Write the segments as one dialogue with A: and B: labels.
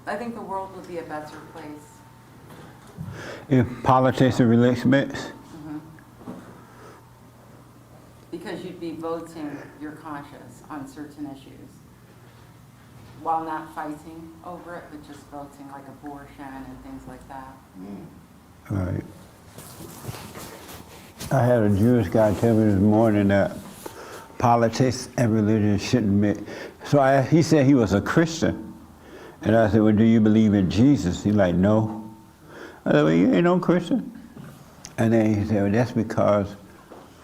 A: I think the world would be a better place.
B: If politics and religion mix?
A: Because you'd be voting your conscience on certain issues while not fighting over it, but just voting like abortion and things like that.
B: Right. I had a Jewish guy tell me this morning that politics and religion shouldn't mix. So he said he was a Christian. And I said, well, do you believe in Jesus? He's like, no. I said, well, you ain't no Christian. And then he said, well, that's because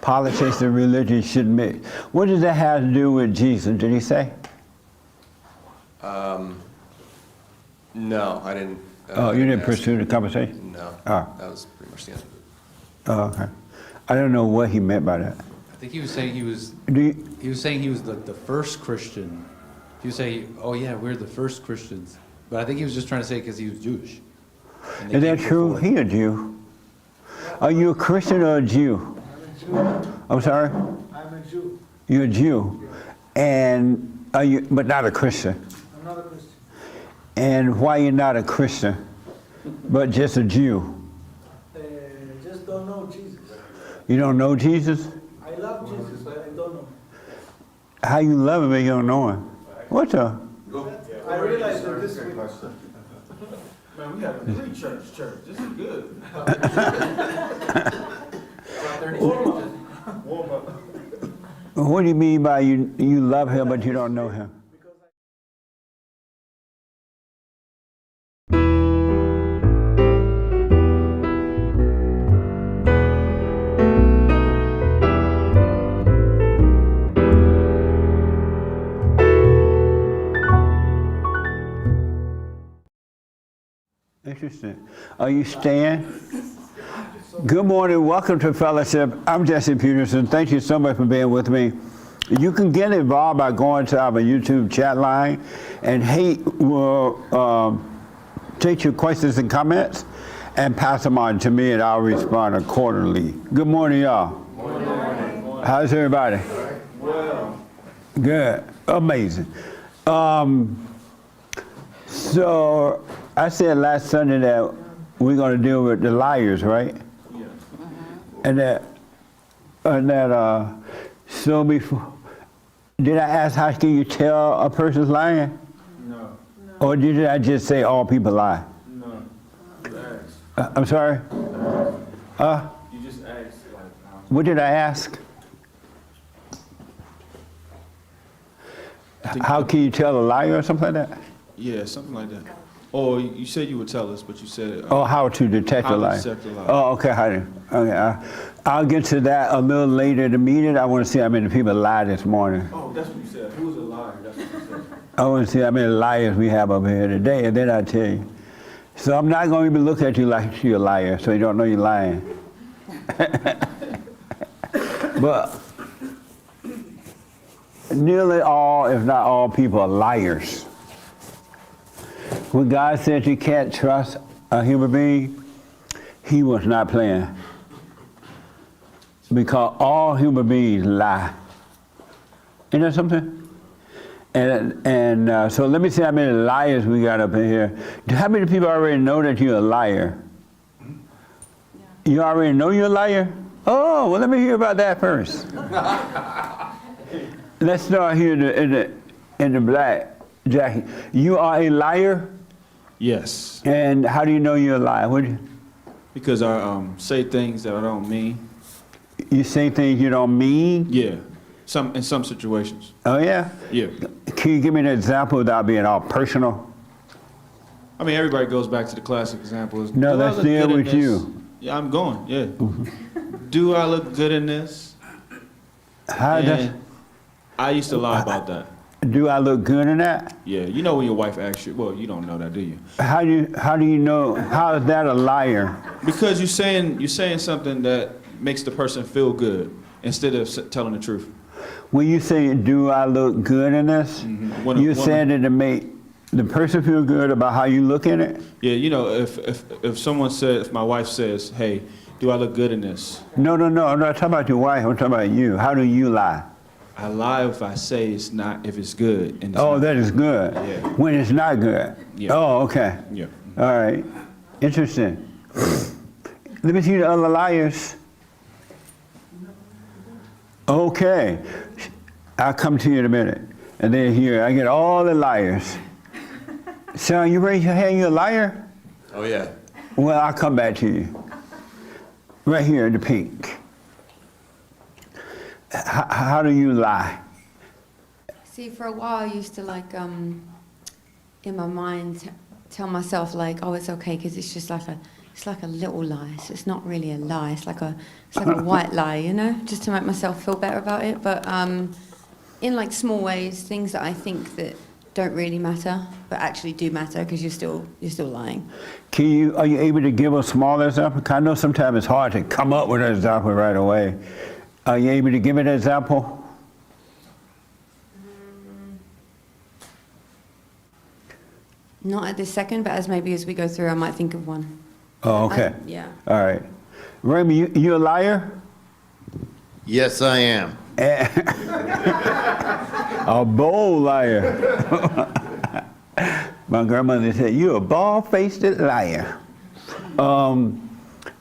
B: politics and religion shouldn't mix. What does that have to do with Jesus, did he say?
C: No, I didn't.
B: Oh, you didn't pursue the conversation?
C: No,
B: Oh.
C: that was pretty much the end of it.
B: Oh, okay. I don't know what he meant by that.
D: I think he was saying he was the first Christian. He was saying, oh yeah, we're the first Christians. But I think he was just trying to say because he was Jewish.
B: Is that true? He a Jew. Are you a Christian or a Jew?
E: I'm a Jew.
B: I'm sorry?
E: I'm a Jew.
B: You're a Jew. And are you, but not a Christian?
E: I'm not a Christian.
B: And why you're not a Christian, but just a Jew?
E: Just don't know Jesus.
B: You don't know Jesus?
E: I love Jesus, but I don't know.
B: How you love him if you don't know him? What the?
E: I realize that this week.
F: Man, we have a pre-church church. This is good. Warm up.
B: What do you mean by you love him but you don't know him? Interesting. Are you staying? Good morning. Welcome to Fellowship. I'm Jesse Peterson. Thank you so much for being with me. You can get involved by going to our YouTube chat line, and Hake will take your questions and comments and pass them on to me, and I'll respond accordingly. Good morning, y'all.
F: Morning.
B: How's everybody?
F: Well.
B: Good. Amazing. So I said last Sunday that we're going to deal with the liars, right?
F: Yeah.
B: And that, so before, did I ask how can you tell a person's lying?
F: No.
B: Or did I just say all people lie?
F: No. You asked.
B: I'm sorry?
F: You just asked, like,
B: What did I ask? How can you tell a liar or something like that?
F: yeah, something like that. Or you said you would tell us, but you said
B: Oh, how to detect
F: how
B: a
F: to
B: lie.
F: detect a lie.
B: Oh, okay, I'll get to that a little later in the meeting. I want to see how many people lied this morning.
F: Oh, that's what you said. Who's a liar? That's what you said.
B: I want to see how many liars we have over here today, and then I'll tell you. So I'm not going to even look at you like you're a liar, so you don't know you're lying. But nearly all, if not all people are liars. When God said you can't trust a human being, he was not playing. Because all human beings lie. Isn't that something? And so let me see how many liars we got up in here. How many people already know that you're a liar? You already know you're a liar? Oh, well, let me hear about that first. Let's start here in the black jacket. You are a liar?
F: Yes.
B: And how do you know you're a liar?
F: Because I say things that I don't mean.
B: You say things you don't mean?
F: Yeah. In some situations.
B: Oh, yeah?
F: Yeah.
B: Can you give me an example without being all personal?
F: I mean, everybody goes back to the classic examples.
B: No,
F: Do I
B: let's
F: look
B: deal
F: good in
B: with
F: this?
B: you.
F: Yeah, I'm going. Yeah. Do I look good in this?
B: How does,
F: And I used to lie about that.
B: do I look good in that?
F: Yeah, you know when your wife asks you, well, you don't know that, do you?
B: How do you know, how is that a liar?
F: Because you're saying something that makes the person feel good instead of telling the truth.
B: When you say, do I look good in this?
F: When a
B: You
F: woman-
B: said it to make the person feel good about how you look in it?
F: Yeah, you know, if my wife says, hey, do I look good in this?
B: No, I'm not talking about your wife, I'm talking about you. How do you lie?
F: I lie if I say it's not, if it's good. And it's
B: Oh,
F: not.
B: that is good.
F: Yeah.
B: When it's not good.
F: Yeah.
B: Oh, okay.
F: Yeah.
B: All right. Interesting. Let me see the other liars. Okay. I'll come to you in a minute. And then here, I get all the liars. Son, you raise your hand, you're a liar?
C: Oh, yeah.
B: Well, I'll come back to you. Right here in the pink. How do you lie?
G: See, for a while, I used to like, in my mind, tell myself like, oh, it's okay, because it's just like a little lie. So it's not really a lie. It's like a white lie, you know, just to make myself feel better about it. But in like small ways, things that I think that don't really matter, but actually do matter because you're still lying.
B: Are you able to give a small example? 'Cause I know sometimes it's hard to come up with an example right away. Are you able to give an example?
G: Not at this second, but as we go through, I might think of one.
B: Oh, okay.
G: Yeah.
B: All right. Raymond, you a liar?
C: Yes, I am.
B: A bold liar. My grandmother said, you're a bald-faced liar. And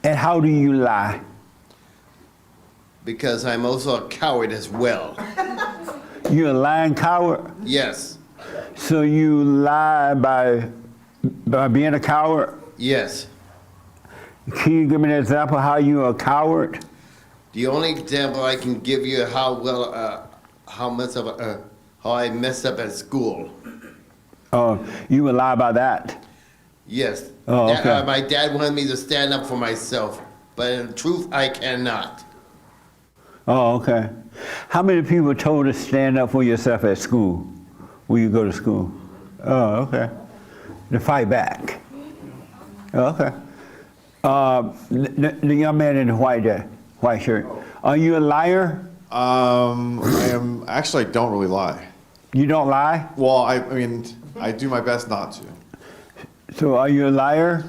B: how do you lie?
C: Because I'm also a coward as well.
B: You're a lying coward?
C: Yes.
B: So you lie by being a coward?
C: Yes.
B: Can you give me an example how you're a coward?
C: The only example I can give you how I messed up at school.
B: Oh, you would lie about that?
C: Yes.
B: Oh, okay.
C: My dad wanted me to stand up for myself, but in truth, I cannot.
B: Oh, okay. How many people told to stand up for yourself at school when you go to school? Oh, okay. To fight back. Oh, okay. The young man in the white shirt. Are you a liar?
H: I don't really lie.
B: You don't lie?
H: Well, I mean, I do my best not to.
B: So are you a liar?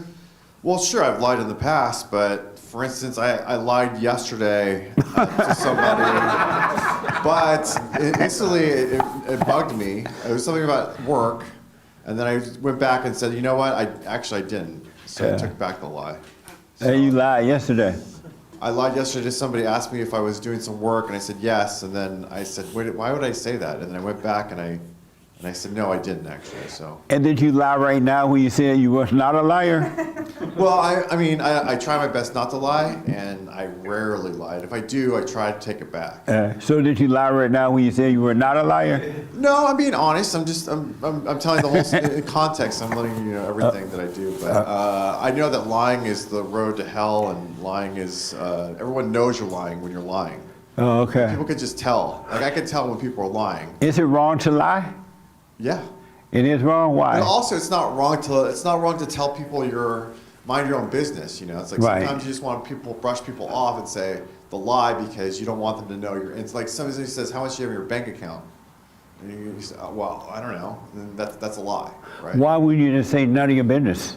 H: Well, sure, I've lied in the past, but for instance, I lied yesterday to somebody, but instantly it bugged me. It was something about work, and then I went back and said, you know what, I didn't. So I took back the lie.
B: Hey, you lied yesterday.
H: I lied yesterday. Somebody asked me if I was doing some work, and I said yes. And then I said, wait, why would I say that? And then I went back and I said, no, I didn't actually. So.
B: And did you lie right now when you said you was not a liar?
H: Well, I mean, I try my best not to lie, and I rarely lie. And if I do, I try to take it back.
B: So did you lie right now when you said you were not a liar?
H: No, I'm being honest. I'm telling the whole in context. I'm letting you know everything that I do. But I know that lying is the road to hell, and lying is everyone knows you're lying when you're lying.
B: Oh, okay.
H: People can just tell. Like I can tell when people are lying.
B: Is it wrong to lie?
H: Yeah.
B: It is wrong. Why?
H: And also, it's not wrong to tell people you're mind your own business. You know, it's like
B: Right.
H: sometimes you just want brush people off and say the lie because you don't want them to know you're. It's like somebody says, "How much do you have in your bank account?" And you say, oh, "Well, I don't know." And that's a lie, right?
B: Why would you just say none of your business?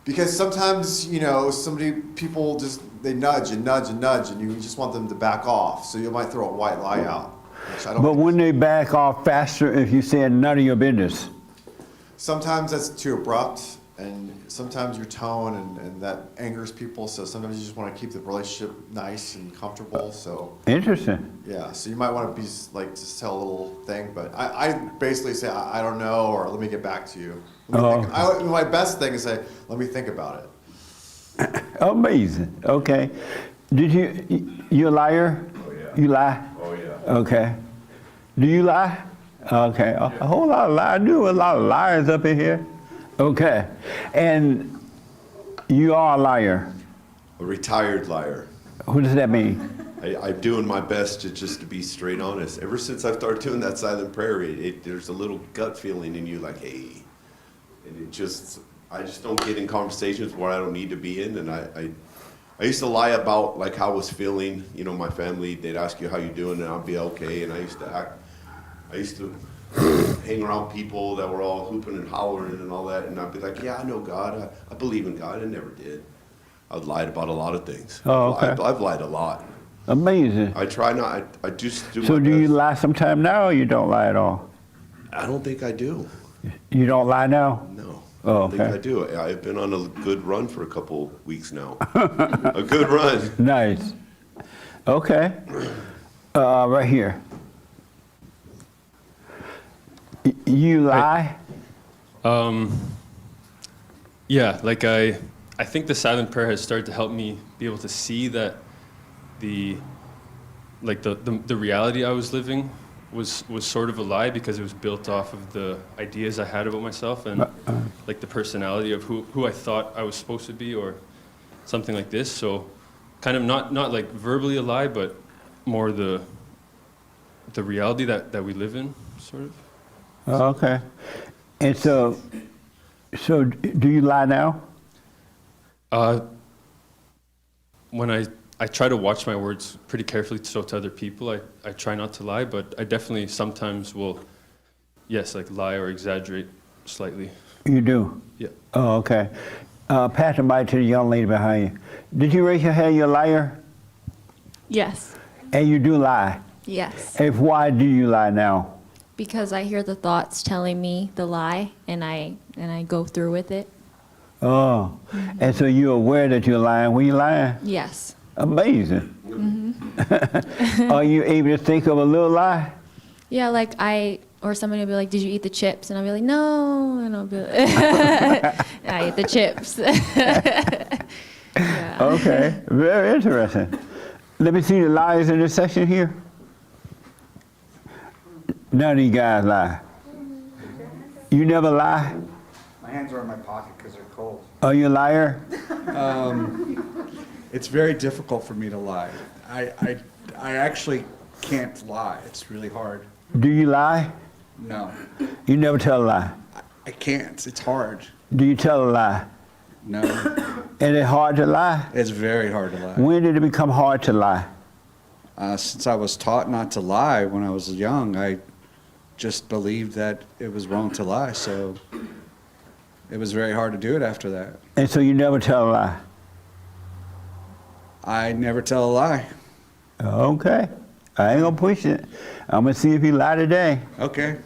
H: Because sometimes people just they nudge and nudge and nudge, and you just want them to back off. So you might throw a white lie out. Which I don't
B: But
H: think
B: wouldn't they back off faster if you said none of your business?
H: Sometimes that's too abrupt, and sometimes your tone and that angers people. So sometimes you just want to keep the relationship nice and comfortable. So
B: Interesting.
H: yeah, so you might want to be like just tell a little thing, but I basically say I don't know, or let me get back to you. My best thing is say let me think about it.
B: Amazing. Okay. You a liar?
C: Oh, yeah.
B: You lie?
C: Oh, yeah.
B: Okay. Do you lie? Okay. A whole lot of lies. I knew a lot of liars up in here. Okay. And you are a liar.
I: A retired liar.
B: What does that mean?
I: I'm doing my best to be straight honest. Ever since I started doing that silent prayer, there's a little gut feeling in you like, hey. And I just don't get in conversations where I don't need to be in. And I used to lie about like how I was feeling. You know, my family, they'd ask you how you doing and I'll be okay. And I used to hang around people that were all hooping and hollering and all that. And I'd be like, yeah, I know God. I believe in God. I never did. I've lied about a lot of things.
B: Oh, okay.
I: I've lied a lot.
B: Amazing.
I: I try not. I just do.
B: So
I: my
B: do you
I: best.
B: lie sometime now, or you don't lie at all?
I: I don't think I do.
B: You don't lie now?
I: No.
B: Oh,
I: I don't think
B: okay.
I: I do. I've been on a good run for a couple weeks now. A good run.
B: Nice. Okay. Right here. You lie?
J: Yeah, like I think the silent prayer has started to help me be able to see that the reality I was living was sort of a lie because it was built off of the ideas I had about myself and like the personality of who I thought I was supposed to be or something like this. So kind of not like verbally a lie, but more the reality that we live in, sort of.
B: Okay. And so do you lie now?
J: When I try to watch my words pretty carefully so to other people, I try not to lie, but I definitely sometimes will, yes, like lie or exaggerate slightly.
B: You do?
J: Yeah.
B: Oh, okay. Pass the mic to the young lady behind you. Did you raise your hand, you're a liar?
K: Yes.
B: And you do lie?
K: Yes.
B: And why do you lie now?
K: Because I hear the thoughts telling me the lie, and I go through with it.
B: Oh, and so you're aware that you're lying when you're lying?
K: Yes.
B: Amazing. Are you able to think of a little lie?
K: Yeah, like or somebody will be like, "Did you eat the chips?" And I'll be like, "No," and I'll be like, "I ate the chips." Yeah.
B: Okay, very interesting. Let me see the lies in this section here. None of you guys lie. You never lie?
L: My hands are in my pocket because they're cold.
B: Are you a liar?
L: It's very difficult for me to lie. I actually can't lie. It's really hard.
B: Do you lie?
L: No,
B: You never tell a lie.
L: I can't. It's hard.
B: Do you tell a lie?
L: No,
B: Is it hard to lie?
L: it's very hard to lie.
B: When did it become hard to lie?
L: Since I was taught not to lie when I was young, I just believed that it was wrong to lie. So it was very hard to do it after that.
B: And so you never tell a lie?
L: I never tell a lie.
B: Okay. I ain't gonna push it. I'm gonna see if you lie today.
L: Okay.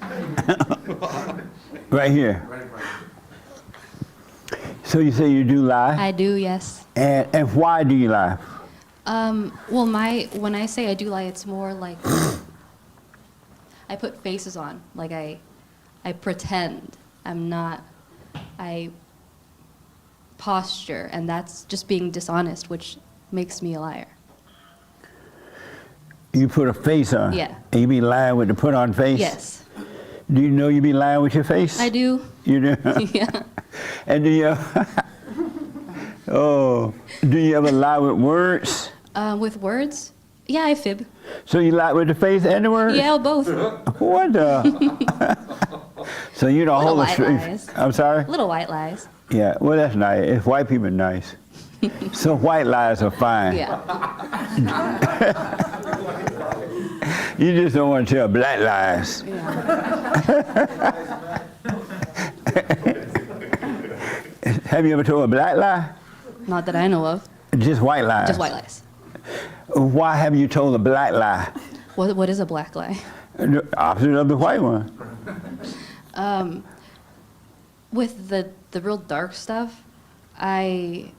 B: Right here. So you say you do lie?
K: I do, yes.
B: And why do you lie?
K: Well, when I say I do lie, it's more like I put faces on. Like I pretend. I posture, and that's just being dishonest, which makes me a liar.
B: You put a face on?
K: Yeah.
B: And you be lying with the put on face?
K: Yes.
B: Do you know you be lying with your face?
K: I do.
B: You do?
K: Yeah.
B: And do you do you ever lie with words?
K: With words? Yeah, I fib.
B: So you lie with the face and the words?
K: Yeah, both.
B: What the? So you don't
K: Little
B: hold
K: white
B: a
K: lies.
B: I'm sorry?
K: Little white lies.
B: Yeah, well that's nice. If white people are nice. So white lies are fine.
K: Yeah.
B: You just don't want to tell black lies. Have you ever told a black lie?
K: Not that I know of.
B: Just white lies?
K: Just white lies.
B: Why have you told a black lie?
K: What is a black lie?
B: The opposite of the white one.
K: With the real dark stuff, I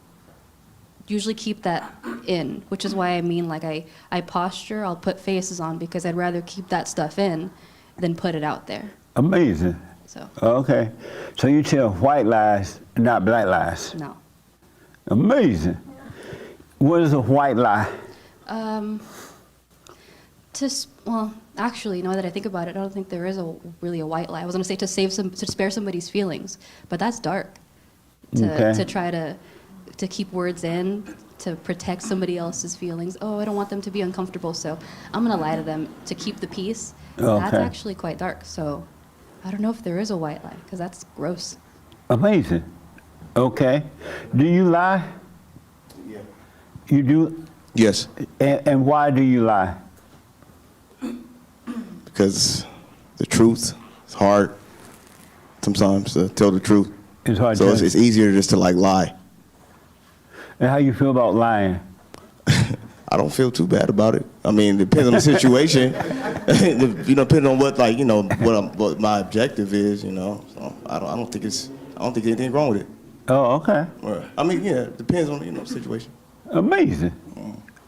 K: usually keep that in, which is why I mean like I posture, I'll put faces on because I'd rather keep that stuff in than put it out there.
B: Amazing.
K: So.
B: Okay. So you tell white lies, not black lies?
K: No.
B: Amazing. What is a white lie?
K: Well, actually, now that I think about it, I don't think there is really a white lie. I was going to say to spare somebody's feelings, but that's dark. To try to keep words in, to protect somebody else's feelings. Oh, I don't want them to be uncomfortable, so I'm going to lie to them to keep the peace.
B: Okay.
K: That's actually quite dark. So I don't know if there is a white lie, because that's gross.
B: Amazing. Okay. Do you lie?
L: Yeah.
B: You do?
C: Yes,
B: And why do you lie?
C: because the truth is hard sometimes to tell the truth.
B: It's hard
C: So
B: to
C: it's easier just to like lie.
B: And how you feel about lying?
C: I don't don't feel too bad about it. I mean, it depends on the situation. Depending on what my objective is, So I don't think anything wrong with it.
B: Oh, okay.
C: I mean, yeah, it depends on the situation.
B: Amazing.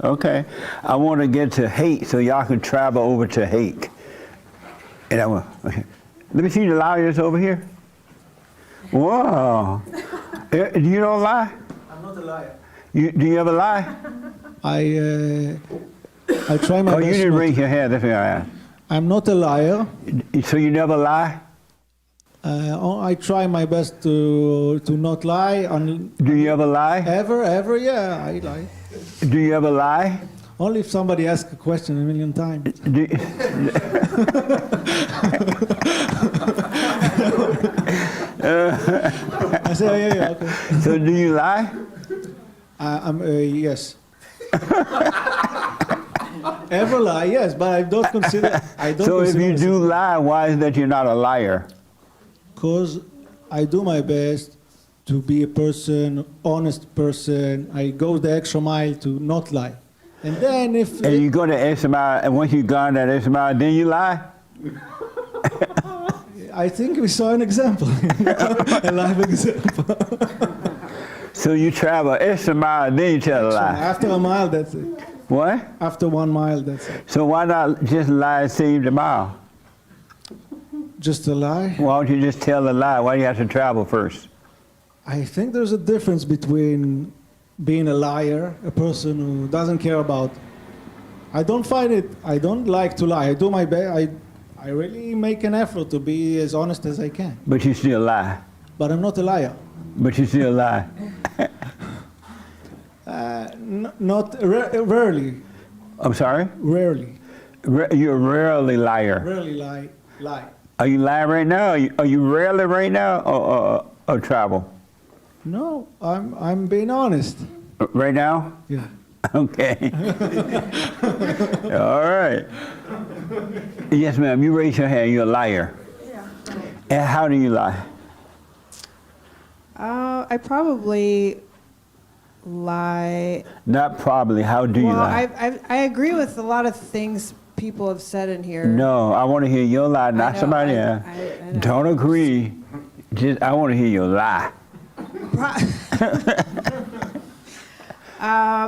B: Okay. I want to get to Hake so y'all can travel over to Hake. And okay. Let me see the lawyers over here. Wow. Do you don't lie?
E: I'm not a liar.
B: Do you ever lie?
E: I try my
B: Oh,
E: best.
B: you didn't
E: not-
B: raise your hand. That's what I asked.
E: I'm not a liar.
B: So you never lie?
E: I try my best to not lie.
B: Do you ever lie?
E: Ever, yeah, I lie.
B: Do you ever lie?
E: Only if somebody asks a question a million times. I say, yeah, okay.
B: So do you lie?
E: Yes. Ever lie? Yes, but I don't consider.
B: So if you do lie, why is that you're not a liar?
E: Because I do my best to be a person, honest person. I go the extra mile to not lie. And then if...
B: And you go to extra mile, and once you gone that extra mile, then you lie?
E: I think we saw an example, a live example.
B: So you travel extra mile, then you tell a lie?
E: After a mile, that's it.
B: What?
E: After 1 mile, that's it.
B: So why not just lie and save the mile?
E: Just a lie?
B: Why don't you just tell a lie? Why do you have to travel first?
E: I think there's a difference between being a liar, a person who doesn't care about... I don't like to lie. I do my best. I really make an effort to be as honest as I can.
B: But you still lie.
E: But I'm not a liar.
B: But you still lie.
E: Rarely.
B: I'm sorry?
E: Rarely.
B: You're rarely liar.
E: Rarely lie.
B: Are you lying right now? Are you rarely right now or travel?
E: No, I'm being honest.
B: Right now?
E: Yeah.
B: Okay. All right. Yes, ma'am. You raise your hand. You're a liar.
M: Yeah.
B: And how do you lie?
M: I probably lie.
B: Not probably. How do you lie?
M: I agree with a lot of things people have said in here.
B: No, I want to hear your lie, not
M: know,
B: somebody else.
M: I know.
B: Don't agree. I want to hear your lie.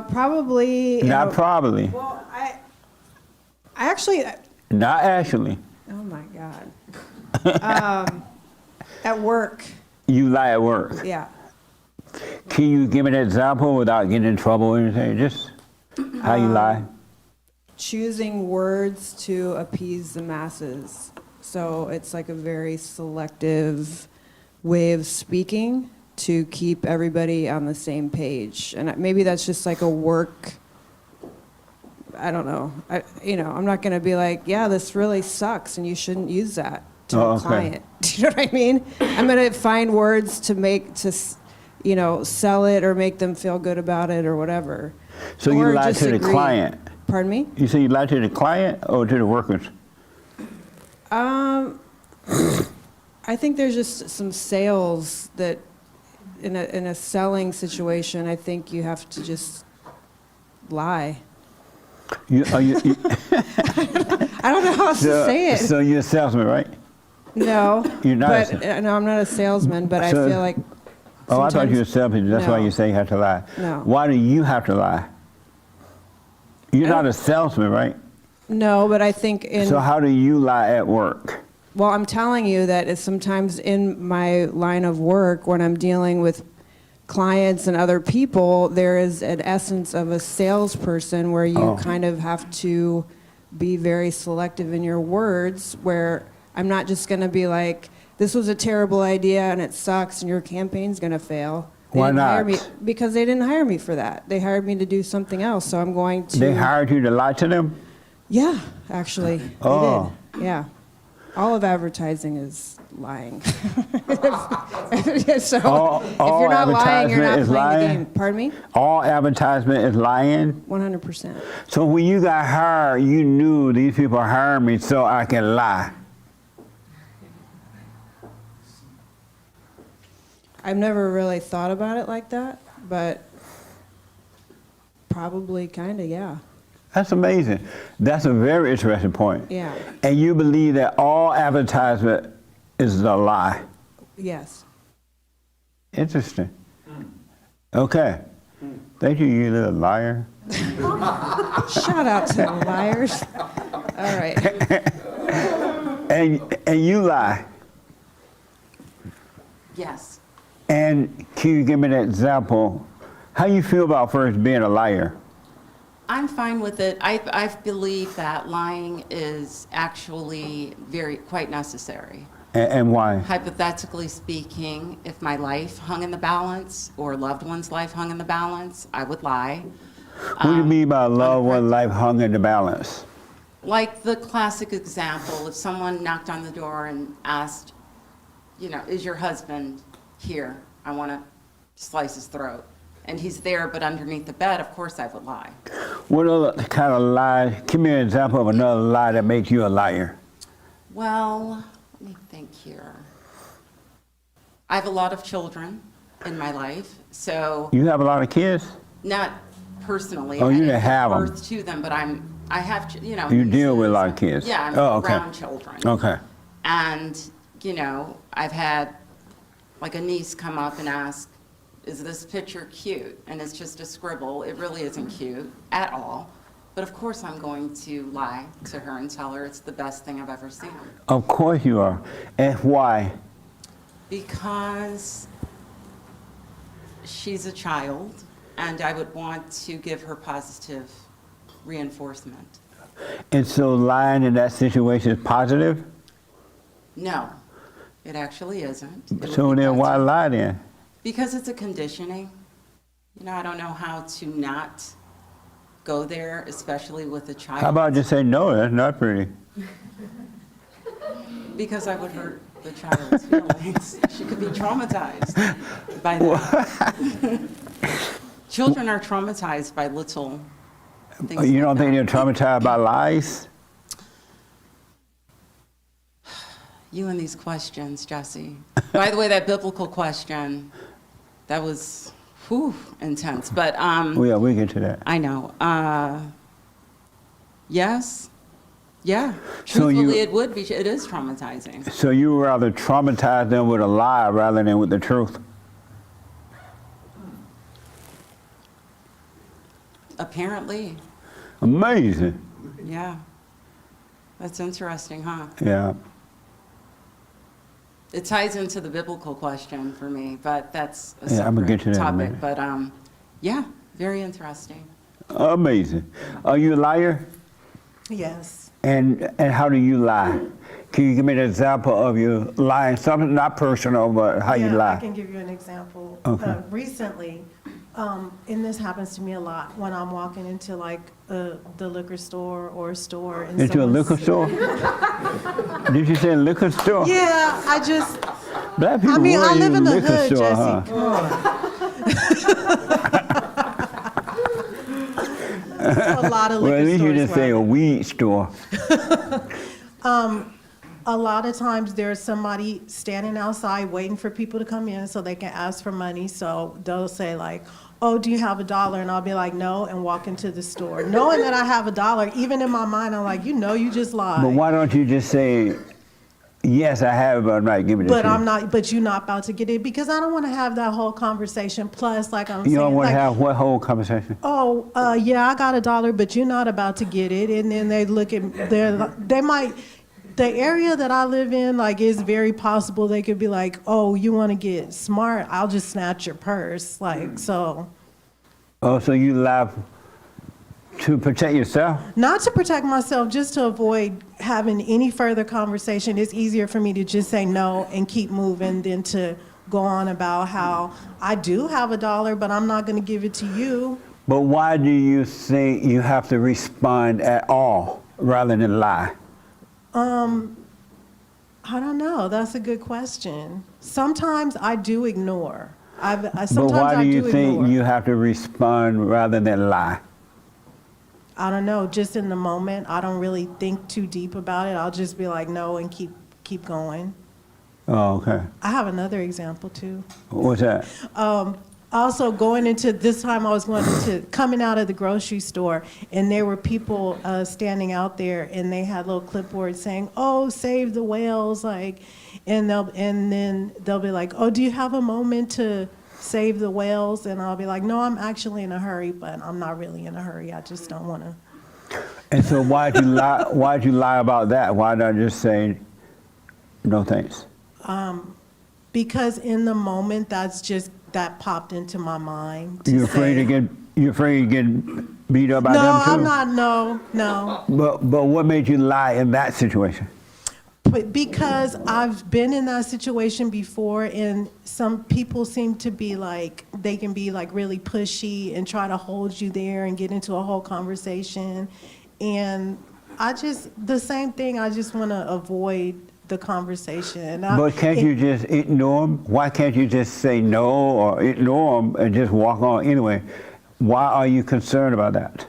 M: Probably.
B: Not probably.
M: Well, I actually.
B: Not actually.
M: Oh my God. At work.
B: You lie at work.
M: Yeah.
B: Can you give me an example without getting in trouble or anything? Just how you lie?
M: Choosing words to appease the masses. So it's like a very selective way of speaking to keep everybody on the same page. And maybe that's just like a work, I don't know. I'm not going to be like, yeah, this really sucks and you shouldn't use that to a client. Do you know what I mean? I'm going to find words to sell it or make them feel good about it or whatever.
B: So
M: or
B: you lie to the client?
M: Pardon me?
B: You say you lie to the client or to the workers?
M: I think there's just some sales that in a selling situation, I think you have to just lie.
B: I
M: don't know how else to say it.
B: So you're a salesman, right?
M: No.
B: You're not.
M: No, I'm not a salesman, but I feel like.
B: Oh, I thought you were a salesman. That's why you say you have to lie.
M: No.
B: Why do you have to lie? You're not a salesman, right?
M: No, but I think
B: So how do you lie at work?
M: Well, I'm telling you that it's sometimes in my line of work when I'm dealing with clients and other people, there is an essence of a salesperson where you kind of have to be very selective in your words, where I'm not just going to be like, this was a terrible idea and it sucks and your campaign's going to fail.
B: Why not?
M: Because they didn't hire me for that. They hired me to do something else, so I'm going to...
B: They hired you to lie to them?
M: Yeah, actually. They did. Yeah. All of advertising is lying. So if you're not lying, you're not playing the game. Pardon me?
B: All advertisement is lying?
M: 100%.
B: So when you got hired, you knew these people hired me so I can lie.
M: I've never really thought about it like that, but probably kind of, yeah.
B: That's amazing. That's a very interesting point.
M: Yeah.
B: And you believe that all advertisement is a lie?
M: Yes.
B: Interesting. Okay. Thank you, you little liar.
M: Shout out to the liars. All right.
B: And you lie.
A: Yes.
B: And can you give me an example? How you feel about first being a liar?
A: I'm fine with it. I believe that lying is actually quite necessary.
B: And why?
A: Hypothetically speaking, if my life hung in the balance or a loved one's life hung in the balance, I would lie.
B: What do you mean by loved one life hung in the balance?
A: Like the classic example, if someone knocked on the door and asked, is your husband here? I want to slice his throat. And he's there, but underneath the bed, of course I would lie.
B: What other kind of lie? Give me an example of another lie that makes you a liar.
A: Well, let me think here. I have a lot of children in my life, so.
B: You have a lot of kids?
A: Not personally.
B: Oh, you
A: I
B: didn't have them.
A: birth to them, but I have,
B: You deal with a lot of kids?
A: Yeah, I'm
B: okay.
A: around children.
B: Okay.
A: And, I've had like a niece come up and ask, is this picture cute? And it's just a scribble. It really isn't cute at all. But of course I'm going to lie to her and tell her it's the best thing I've ever seen.
B: Of course you are. And why?
A: Because she's a child and I would want to give her positive reinforcement.
B: And so lying in that situation is positive?
A: No, it actually isn't. It
B: So
A: would be
B: then why
A: positive.
B: lie then?
A: Because it's a conditioning. I don't know how to not go there, especially with a child.
B: How about just say no, that's not pretty.
A: Because I would hurt the child's feelings. She could be traumatized by that. Children are traumatized by little things.
B: You don't think they're traumatized by lies?
A: You and these questions, Jesse. By the way, that biblical question, that was intense. But
B: Yeah, we'll get to that.
A: I know. Yes. Yeah.
B: So
A: Truthfully, it would be. It is traumatizing.
B: So you would rather traumatize them with a lie rather than with the truth?
A: Apparently.
B: Amazing.
A: Yeah. That's interesting, huh?
B: Yeah.
A: It ties into the biblical question for me, but that's a
B: Yeah, I'm gonna
A: separate
B: get to that in a
A: topic.
B: minute.
A: But yeah, very interesting.
B: Amazing. Are you a liar?
N: Yes.
B: And how do you lie? Can you give me an example of you lying? Something not personal, but how you
N: I
B: lie.
N: can give you an example.
B: Okay.
N: Recently, and this happens to me a lot when I'm walking into like the liquor store or a store. And
B: Into a liquor store? Did you say liquor store?
N: Yeah, I just.
B: Black people
N: I
B: worry
N: live in the
B: liquor
N: hood,
B: store,
N: Jesse.
B: huh?
N: Come on. A lot of liquor
B: Well, at least you
N: stores
B: didn't say
N: where-
B: a weed store.
N: A lot of times there's somebody standing outside waiting for people to come in so they can ask for money. So they'll say like, oh, do you have $1? And I'll be like, no, and walk into the store. Knowing that I have $1, even in my mind, I'm like, you just lied.
B: But why don't you just say, yes, I have, but I'm not giving it to you?
N: But you're not about to get it because I don't want to have that whole conversation. Plus, like I'm saying,
B: You don't want
N: like,
B: to have what whole conversation?
N: oh, yeah, I got $1, but you're not about to get it. And then they look at, they might, the area that I live in, like, it's very possible they could be like, oh, you want to get smart? I'll just snatch your purse. Like, so.
B: Oh, so you lie to protect yourself?
N: Not to protect myself, just to avoid having any further conversation. It's easier for me to just say no and keep moving than to go on about how I do have $1, but I'm not going to give it to you.
B: But why do you think you have to respond at all rather than lie?
N: I don't know. That's a good question. Sometimes I do ignore. Sometimes
B: But why do you think
N: ignore.
B: you have to respond rather than lie?
N: I don't know. Just in the moment, I don't really think too deep about it. I'll just be like, no, and keep going.
B: Oh, okay.
N: I have another example too.
B: What's that?
N: Also, going into this time, I was coming out of the grocery store, and there were people standing out there, and they had little clipboards saying, "Oh, save the whales!" Like, and then they'll be like, "Oh, do you have a moment to save the whales?" And I'll be like, "No, I'm actually in a hurry, but I'm not really in a hurry. I just don't want to."
B: And so why'd you lie? Why'd you lie about that? Why not just say, no thanks?
N: Because in the moment, that popped into my mind.
B: You afraid of getting beat up by
N: No,
B: them too?
N: I'm not. No.
B: But what made you lie in that situation?
N: But because I've been in that situation before, and some people seem to be like, they can be like really pushy and try to hold you there and get into a whole conversation. And the same thing, I just want to avoid the conversation.
B: But can't you just ignore them? Why can't you just say no or ignore them and just walk on anyway? Why are you concerned about that?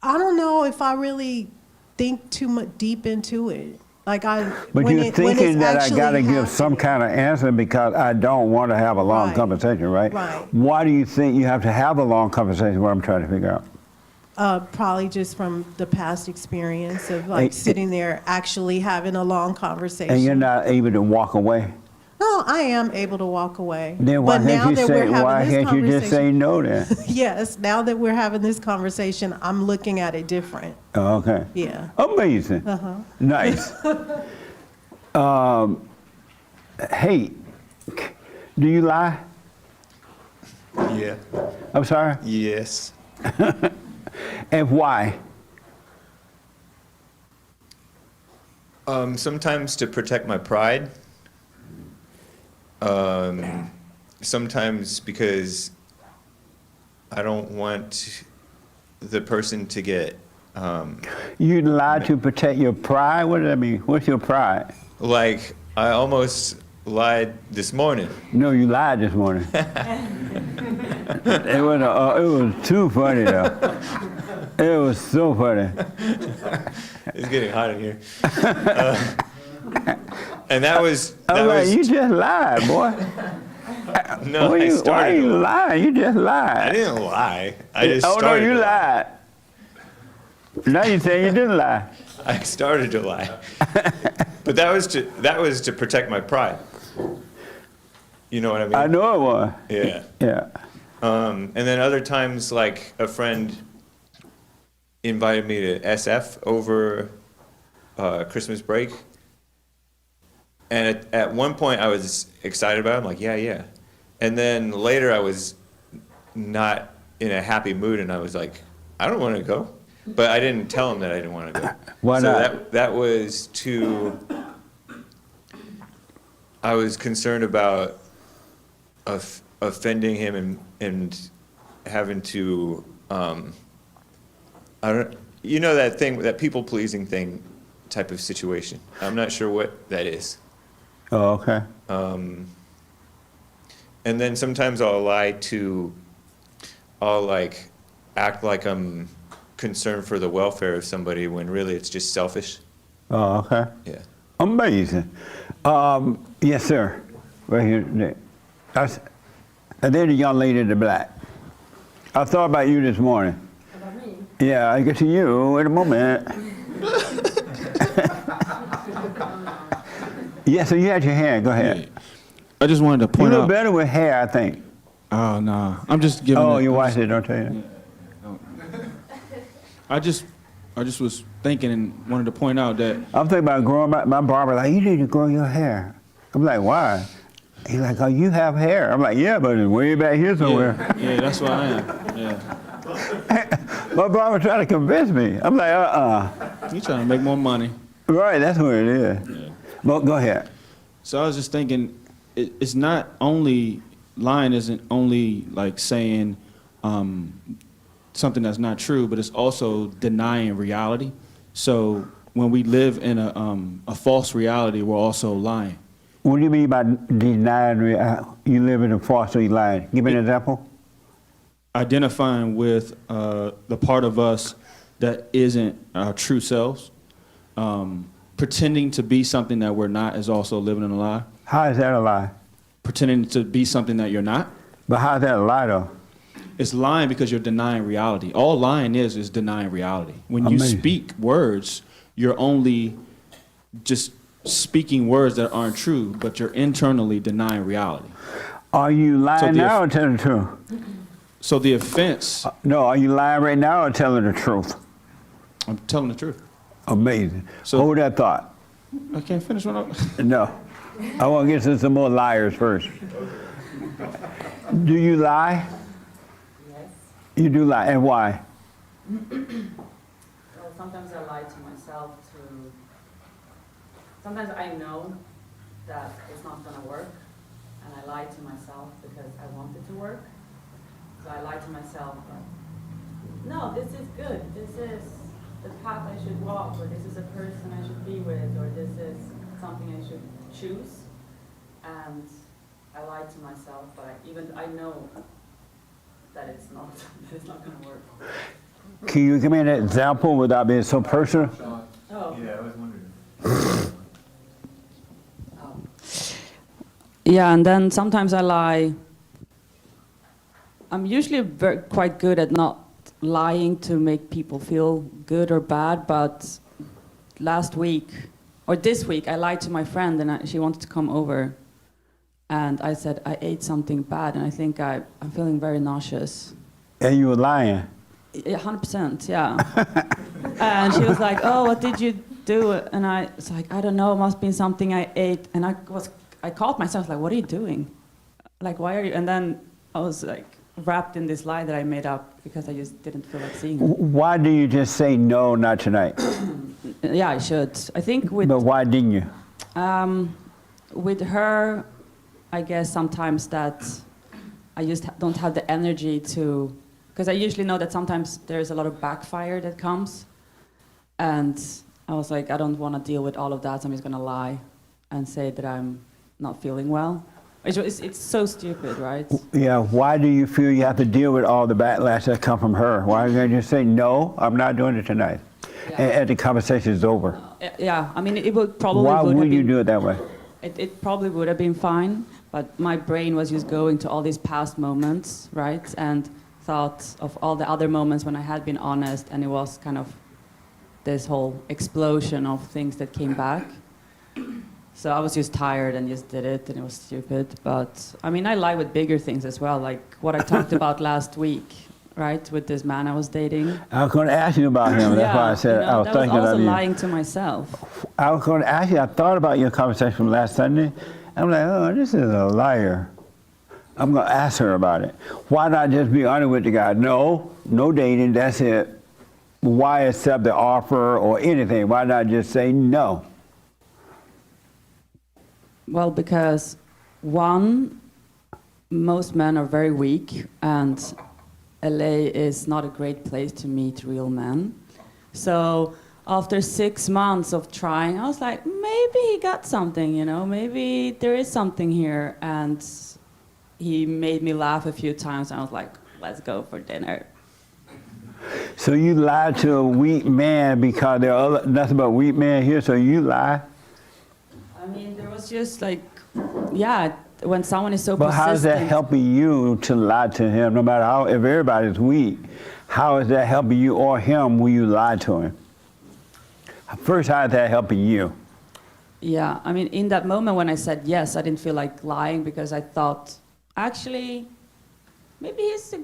N: I don't know if I really think too much deep into it. Like
B: But you're thinking that I got to give some kind of answer because I don't want to have a long conversation, right?
N: Right.
B: Why do you think you have to have a long conversation? What I'm trying to figure out.
N: Probably just from the past experience of like sitting there actually having a long conversation.
B: And you're not able to walk away.
N: No, I am able to walk away.
B: Then why can't you just say no then?
N: Yes, now that we're having this conversation, I'm looking at it different.
B: Oh, okay.
N: Yeah.
B: Amazing. Nice. Hey, do you lie?
O: Yeah.
B: I'm sorry?
O: Yes.
B: And why?
O: Sometimes to protect my pride. Sometimes because I don't want the person to get.
B: You lie to protect your pride? What does that mean? What's your pride?
O: Like, I almost lied this morning.
B: No, you lied this morning. It was too funny though. It was so funny.
O: It's getting hot in here. And that was.
B: You just lied, boy.
O: No,
B: why
O: I started.
B: Why you lying? You just lied.
O: I didn't lie. I just started.
B: Oh no, you lied. Now you say you didn't lie.
O: I started to lie. But that was to protect my pride. You know what I mean?
B: I know it was.
O: Yeah.
B: Yeah.
O: And then other times, like a friend invited me to SF over Christmas break. And at one point I was excited about it. I'm like, yeah. And then later I was not in a happy mood and I was like, I don't want to go. But I didn't tell him that I didn't want to go.
B: Why not?
O: That was I was concerned about offending him and having to, you know that thing, that people pleasing thing type of situation. I'm not sure what that is.
B: Oh, okay.
O: And then sometimes I'll like act like I'm concerned for the welfare of somebody when really it's just selfish.
B: Oh, okay.
O: Yeah.
B: Amazing. Yes, sir. Right here. And then the young lady in the black. I thought about you this morning.
P: About me?
B: Yeah, I get to you in a moment. Yeah, so you had your hair. Go ahead.
F: I just wanted to point
B: out. You
F: out.
B: look better with hair, I think.
F: Oh, no. I'm just giving
B: Oh, your wife said don't tell you.
F: I just was thinking and wanted to point out that.
B: I'm thinking about growing my barber like, you need to grow your hair. I'm like, why? He's like, oh, you have hair. I'm like, yeah, but it's way back here somewhere.
F: Yeah, that's what I am. Yeah.
B: My barber trying to convince me. I'm like,
F: You trying to make more money.
B: Right, that's what it is. Yeah. Well, go ahead.
F: So I was just thinking, it's not only, lying isn't only like saying something that's not true, but it's also denying reality. So when we live in a false reality, we're also lying.
B: What do you mean by denying reality? You live in a false reality? Give me an example.
F: Identifying with the part of us that isn't our true selves. Pretending to be something that we're not is also living in a lie.
B: How is that a lie?
F: Pretending to be something that you're not.
B: But how's that a lie though?
F: It's lying because you're denying reality. All lying is denying reality. When you
B: Amazing.
F: speak words, you're only just speaking words that aren't true, but you're internally denying reality.
B: Are you lying
F: the
B: now or telling the truth?
F: So the offense,
B: No, are you lying right now or telling the truth?
F: I'm telling the truth.
B: Amazing.
F: So-
B: Hold that thought.
F: I can't finish what I'm...
B: No. I want to get to some more liars first. Do you lie?
P: Yes.
B: You do lie, and why?
P: Well, sometimes I lie to myself to. Sometimes I know that it's not gonna work, and I lie to myself because I want it to work. So I lie to myself, but no, this is good. This is the path I should walk, or this is a person I should be with, or this is something I should choose. And I lie to myself, but I know that it's not gonna work.
B: Can you give me an example without being so personal?
P: Oh.
O: Yeah, I was wondering.
P: Yeah, and then sometimes I lie. I'm usually quite good at not lying to make people feel good or bad, but last week, or this week, I lied to my friend and she wanted to come over. And I said, I ate something bad and I think I'm feeling very nauseous.
B: And you were lying.
P: Yeah, 100%, yeah. And she was like, oh, what did you do? And I was like, I don't know, it must have been something I ate. And I caught myself like, what are you doing? Like, why are you? And then I was like wrapped in this lie that I made up because I just didn't feel like seeing her.
B: Why do you just say no, not tonight?
P: Yeah, I should. I think with...
B: But why didn't you?
P: With her, I guess sometimes that I just don't have the energy to... Because I usually know that sometimes there's a lot of backfire that comes. And I was like, I don't want to deal with all of that, so I'm just going to lie and say that I'm not feeling well. It's so stupid, right?
B: Yeah, why do you feel you have to deal with all the backlash that come from her? Why don't you just say, no, I'm not doing it tonight?
P: Yeah.
B: And the conversation is over.
P: Yeah, I mean, it would probably...
B: Why
P: would
B: would
P: have
B: you
P: been,
B: do it that way?
P: It probably would have been fine, but my brain was just going to all these past moments, right? And thought of all the other moments when I had been honest, and it was kind of this whole explosion of things that came back. So I was just tired and just did it, and it was stupid. But I mean, I lie with bigger things as well, like what I talked about last week, right? With this man I was dating.
B: I was going to ask you about him. That's why I said I was
P: that was
B: thinking
P: also
B: of you.
P: lying to myself.
B: I was going to ask you, I thought about your conversation from last Sunday. I'm like, oh, this is a liar. I'm going to ask her about it. Why not just be honest with the guy? No dating, that's it. Why accept the offer or anything? Why not just say no?
P: Well, because one, most men are very weak, and LA is not a great place to meet real men. So after 6 months of trying, I was like, maybe he got something, you know, maybe there is something here. And he made me laugh a few times, and I was like, let's go for dinner.
B: So you lied to a weak man because there are nothing but weak men here, so you lie?
P: I mean, there was just like, yeah, when someone is so
B: But
P: persistent.
B: how is that helping you to lie to him, no matter how, if everybody's weak, how is that helping you or him when you lie to him? First, how is that helping you?
P: Yeah, I mean, in that moment when I said yes, I didn't feel like lying because I thought, actually, maybe he's a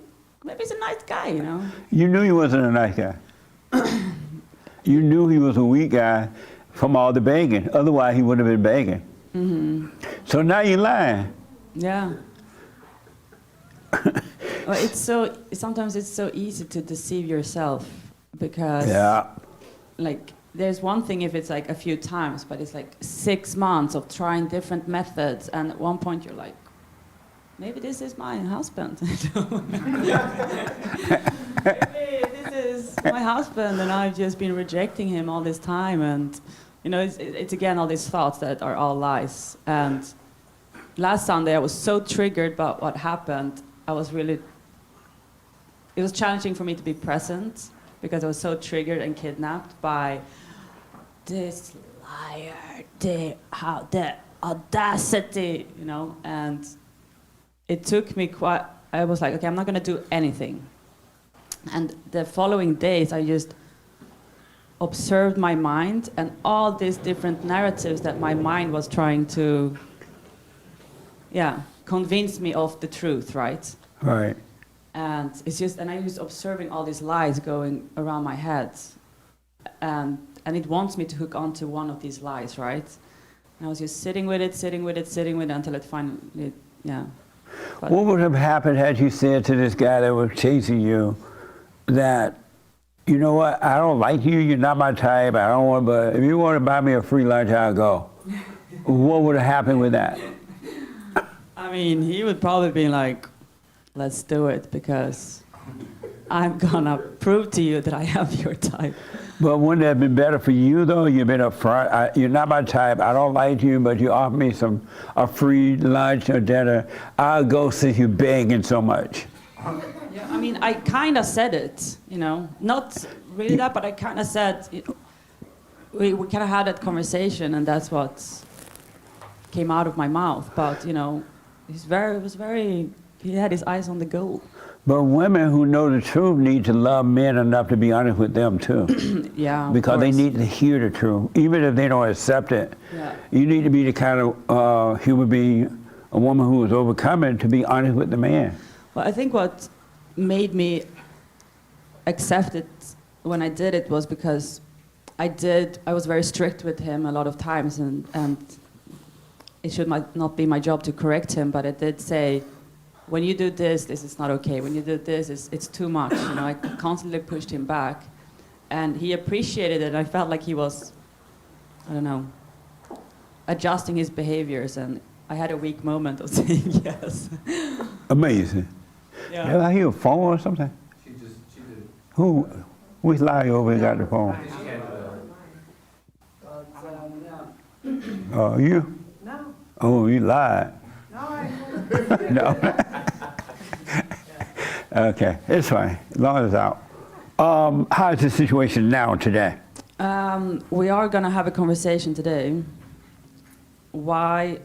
P: nice guy, you know?
B: You knew he wasn't a nice guy. You knew he was a weak guy from all the begging. Otherwise, he would have been begging.
P: Mm-hmm.
B: So now you're lying.
P: Yeah. Well, sometimes it's so easy to deceive yourself because, like, there's one thing if it's like a few times, but it's like 6 months of trying different methods, and at one point you're like, maybe this is my husband. Maybe this is my husband, and I've just been rejecting him all this time. And, you know, it's again all these thoughts that are all lies. And last Sunday, I was so triggered by what happened. It was challenging for me to be present because I was so triggered and kidnapped by this liar, the audacity, you know, and it took me quite, I was like, okay, I'm not going to do anything. And the following days, I just observed my mind and all these different narratives that my mind was trying to, convince me of the truth, right?
B: Right.
P: And it's just, and I was observing all these lies going around my head. And it wants me to hook onto one of these lies, right? And I was just sitting with it until it finally, But
B: what would have happened had you said to this guy that was chasing you that, you know what, I don't like you, you're not my type, I don't want, but if you want to buy me a free lunch, I'll go. What would have happened with that?
P: I mean, he would probably be like, let's do it because I'm gonna prove to you that I am your type.
B: But wouldn't it have been better for you, though? You've been up front. You're not my type. I don't like you, but you offer me a free lunch or dinner. I'll go since you're begging so much.
P: Yeah, I mean, I kind of said it, not really that, but I kind of said, we kind of had that conversation, and that's what came out of my mouth. But he had his eyes on the goal.
B: But women who know the truth need to love men enough to be honest with them too.
P: Yeah.
B: Because they need to hear the truth, even if they don't accept it.
P: Yeah.
B: You need to be the kind of human being, a woman who is overcoming, to be honest with the man.
P: Well, I think what made me accept it when I did it was because I was very strict with him a lot of times, and it should not be my job to correct him, but I did say, when you do this, this is not okay. When you do this, it's too much. I constantly pushed him back, and he appreciated it. I felt like he was, I don't know, adjusting his behaviors, and I had a weak moment of saying yes.
B: Amazing.
P: Yeah.
B: Did I hear a phone or something?
D: She did.
B: Who? Which lie over here got the phone? Oh, you?
N: No.
B: Oh, you lied. No. Okay, it's fine. As long as it's out. How is the situation now today?
P: We are going to have a conversation today. Why?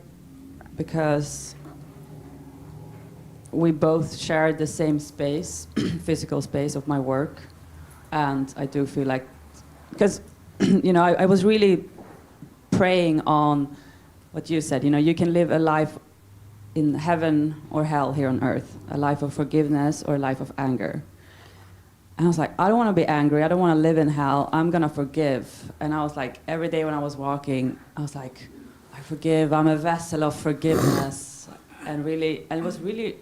P: Because we both share the same space, physical space of my work. And I do feel like, because, I was really praying on what you said. You can live a life in heaven or hell here on earth, a life of forgiveness or a life of anger. And I was like, I don't want to be angry. I don't want to live in hell. I'm going to forgive. And I was like, every day when I was walking, I was like, I forgive. I'm a vessel of forgiveness. And it was really,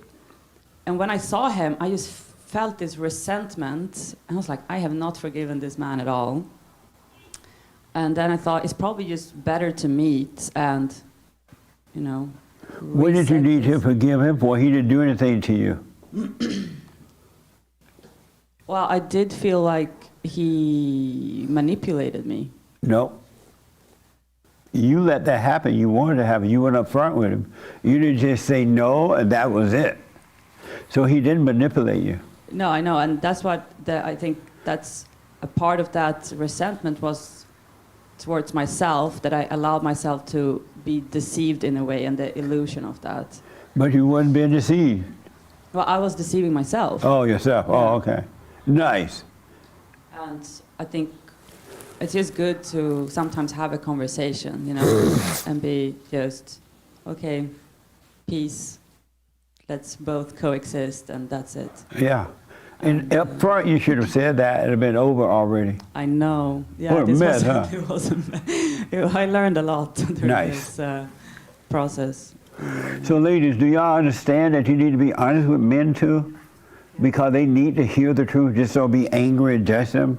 P: and when I saw him, I just felt this resentment. And I was like, I have not forgiven this man at all. And then I thought, it's probably just better to meet and,
B: What did you need to forgive him for? He didn't do anything to you.
P: Well, I did feel like he manipulated me.
B: No. You let that happen. You wanted to happen. You went up front with him. You didn't just say no, and that was it. So he didn't manipulate you.
P: No, I know, and that's what I think that's a part of that resentment was towards myself, that I allowed myself to be deceived in a way, and the illusion of that.
B: But you wasn't being deceived.
P: Well, I was deceiving myself.
B: Oh, yourself.
P: Yeah.
B: Oh, okay. Nice.
P: And I think it's just good to sometimes have a conversation, and be just, okay, peace, let's both coexist, and that's it.
B: Yeah. And up front, you should have said that. It'd have been over already.
P: I know. Yeah,
B: What a mess, huh?
P: It was a mess. I learned a lot during
B: Nice.
P: this process.
B: So ladies, do y'all understand that you need to be honest with men too? Because they need to hear the truth, just so be angry and judge them.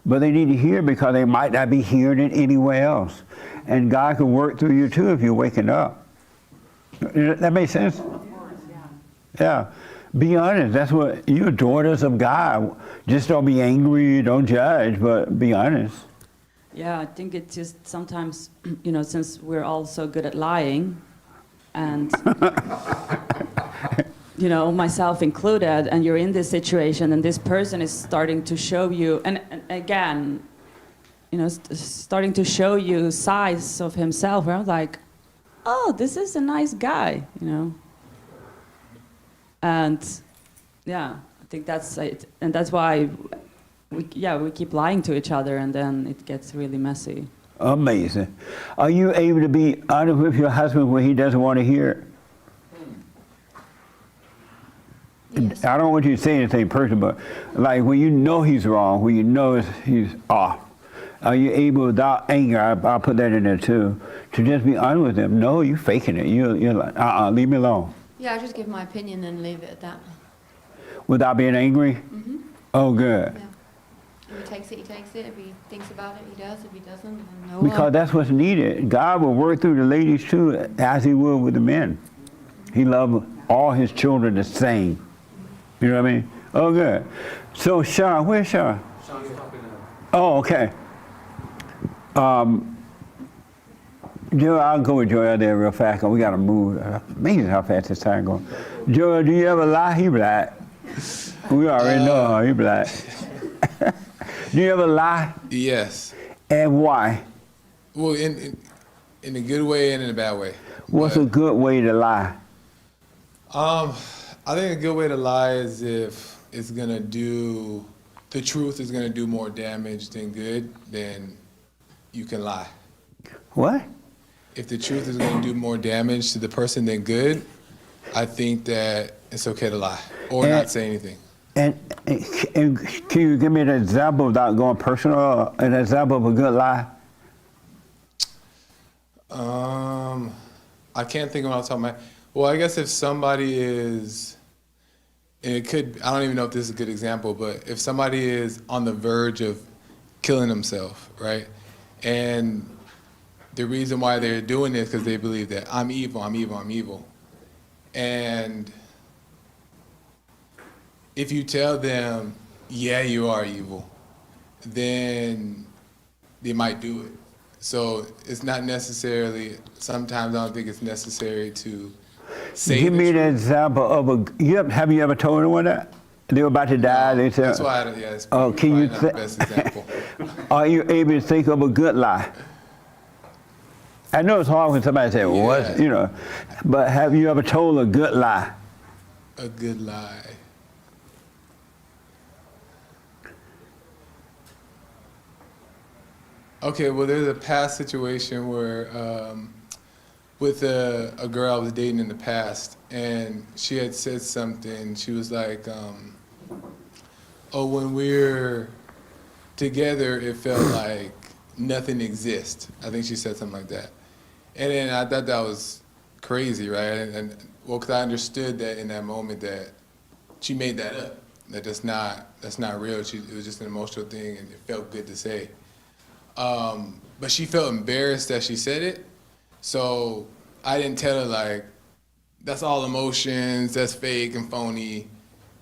B: But they need to hear because they might not be hearing it anywhere else. And God can work through you too if you're waking up. That makes sense? Yeah. Be honest. That's what you're daughters of God. Just don't be angry, don't judge, but be honest.
P: Yeah, I think it's just sometimes, since we're all so good at lying, and myself included, and you're in this situation, and this person is starting to show you, and again, starting to show you sides of himself, where I'm like, oh, this is a nice guy, And yeah, I think that's it. And that's why we keep lying to each other, and then it gets really messy.
B: Amazing. Are you able to be honest with your husband when he doesn't want to hear it?
K: Yes.
B: I don't want you to say anything personal, but like when you know he's wrong, when you know he's off, are you able, without anger, I'll put that in there too, to just be honest with him? No, you're faking it. You're like, leave me alone.
G: Yeah, I just give my opinion and leave it at that.
B: Without being angry?
G: Mm-hmm.
B: Oh, good.
G: Yeah. If he takes it, he takes it. If he thinks about it, he does. If he doesn't, then no.
B: Because that's what's needed. God will work through the ladies too, as he will with the men. He loves all his children the same. You know what I mean? Oh, good. So, Sean, where's Sean?
D: Sean's talking to...
B: Oh, okay. Joel, I'll go with Joel there real fast, because we got to move. Amazing how fast this time goes. Joel, do you ever lie? He black. We already know he black. Do you ever lie?
Q: Yes.
B: And why?
Q: Well, in a good way and in a bad way.
B: What's a good way to lie?
Q: I think a good way to lie is if it's gonna do, the truth is gonna do more damage than good, then you can lie.
B: What?
Q: If the truth is gonna do more damage to the person than good, I think that it's okay to lie or not say anything.
B: And can you give me an example without going personal, an example of a good lie?
Q: I can't think of what I'm talking about. Well, I guess if somebody is, and it could, I don't even know if this is a good example, but if somebody is on the verge of killing themselves, right? And the reason why they're doing this is because they believe that I'm evil, I'm evil, I'm evil. And if you tell them, yeah, you are evil, then they might do it. So it's not necessarily, sometimes I don't think it's necessary to say
B: Give me an example of have you ever told anyone that? They were about to die, they said.
Q: That's why, it's
B: can you
Q: not the best example.
B: Are you able to think of a good lie? I know it's hard when somebody says, what, you know, but have you ever told a good lie?
Q: A good lie. Okay, well, there's a past situation where with a girl I was dating in the past, and she had said something. She was like, oh, when we're together, it felt like nothing exists. I think she said something like that. And then I thought that was crazy, right? And well, because I understood that in that moment that she made that up, that that's not real. It was just an emotional thing, and it felt good to say. But she felt embarrassed that she said it, so I didn't tell her like, that's all emotions, that's fake and phony.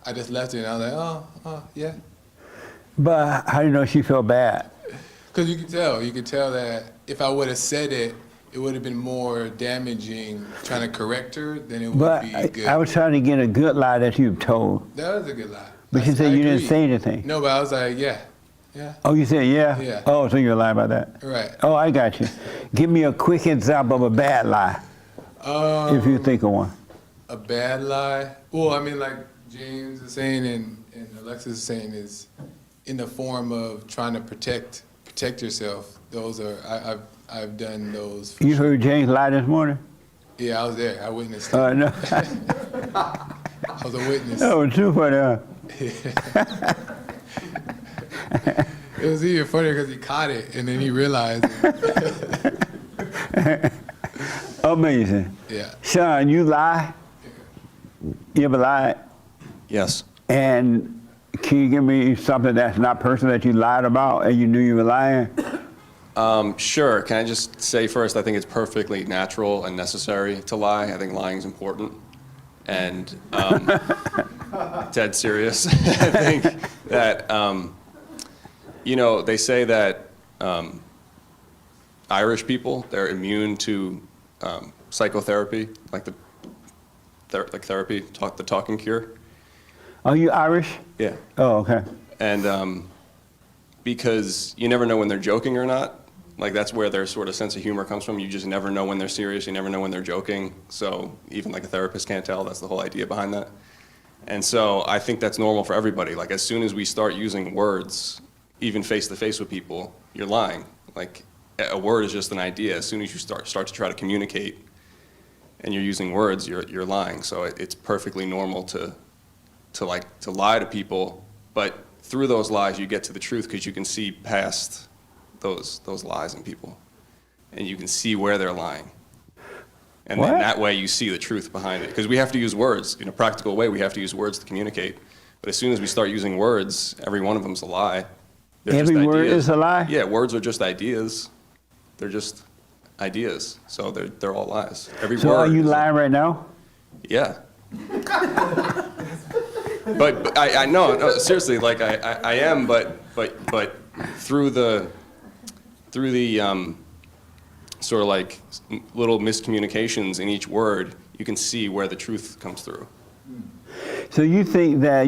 Q: I just left it, and I was like, oh, yeah.
B: But how do you know she felt bad?
Q: Because you could tell that if I would have said it, it would have been more damaging trying to correct her than it would be good.
B: I was trying to get a good lie that you've told.
Q: That was a good lie.
B: But you said you didn't say anything.
Q: No, but I was like, yeah.
B: Oh, you said yeah?
Q: Yeah.
B: Oh, so you're lying about that?
Q: Right.
B: Oh, I got you. Give me a quick example of a bad lie, if you think of one.
Q: A bad lie? Well, I mean, like James is saying and Alexis is saying, is in the form of trying to protect yourself. Those are, I've done those.
B: You heard James lie this morning?
Q: Yeah, I was there. I witnessed it.
B: No.
Q: I was a witness.
B: That was too funny.
Q: It was even funnier because he caught it and then he realized it.
B: Amazing.
Q: Yeah.
B: Sean, you lie? You ever lied?
O: Yes.
B: And can you give me something that's not personal that you lied about and you knew you were lying?
R: Sure. Can I just say first, I think it's perfectly natural and necessary to lie. I think lying is important. And dead serious. I think that, they say that Irish people, they're immune to psychotherapy, like therapy, the talking cure.
B: Are you Irish?
R: Yeah.
B: Oh, okay.
R: And because you never know when they're joking or not. Like that's where their sort of sense of humor comes from. You just never know when they're serious. You never know when they're joking. So even like a therapist can't tell. That's the whole idea behind that. And so I think that's normal for everybody. Like as soon as we start using words, even face to face with people, you're lying. Like a word is just an idea. As soon as you start to try to communicate and you're using words, you're lying. So it's perfectly normal to lie to people, but through those lies you get to the truth because you can see past those lies in people. And you can see where they're lying. And then that way you see the truth behind it. Because we have to use words. In a practical way, we have to use words to communicate. But as soon as we start using words, every one of them's a lie. They're
B: Every
R: just
B: word
R: ideas.
B: is a lie?
R: Yeah, words are just ideas. They're just ideas. So they're all lies. Every
B: So
R: word
B: are you
R: is
B: lying right now?
R: Yeah. But I no, seriously, like I am, but through the sort of like little miscommunications in each word, you can see where the truth comes through.
B: So you think that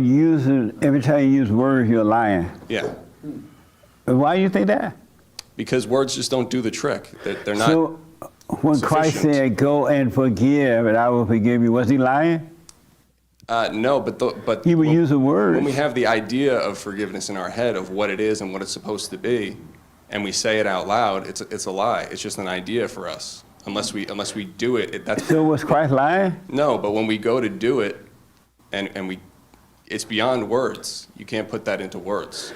B: every time you use words, you're lying?
R: Yeah.
B: Why do you think that?
R: Because words just don't do the trick. They're not.
B: So when Christ
R: sufficient.
B: said, "Go and forgive, and I will forgive you," was he lying?
R: No, but
B: He would use a word.
R: When we have the idea of forgiveness in our head of what it is and what it's supposed to be, and we say it out loud, it's a lie. It's just an idea for us. Unless we do it, that's.
B: So was Christ lying?
R: No, but when we go to do it, and it's beyond words. You can't put that into words.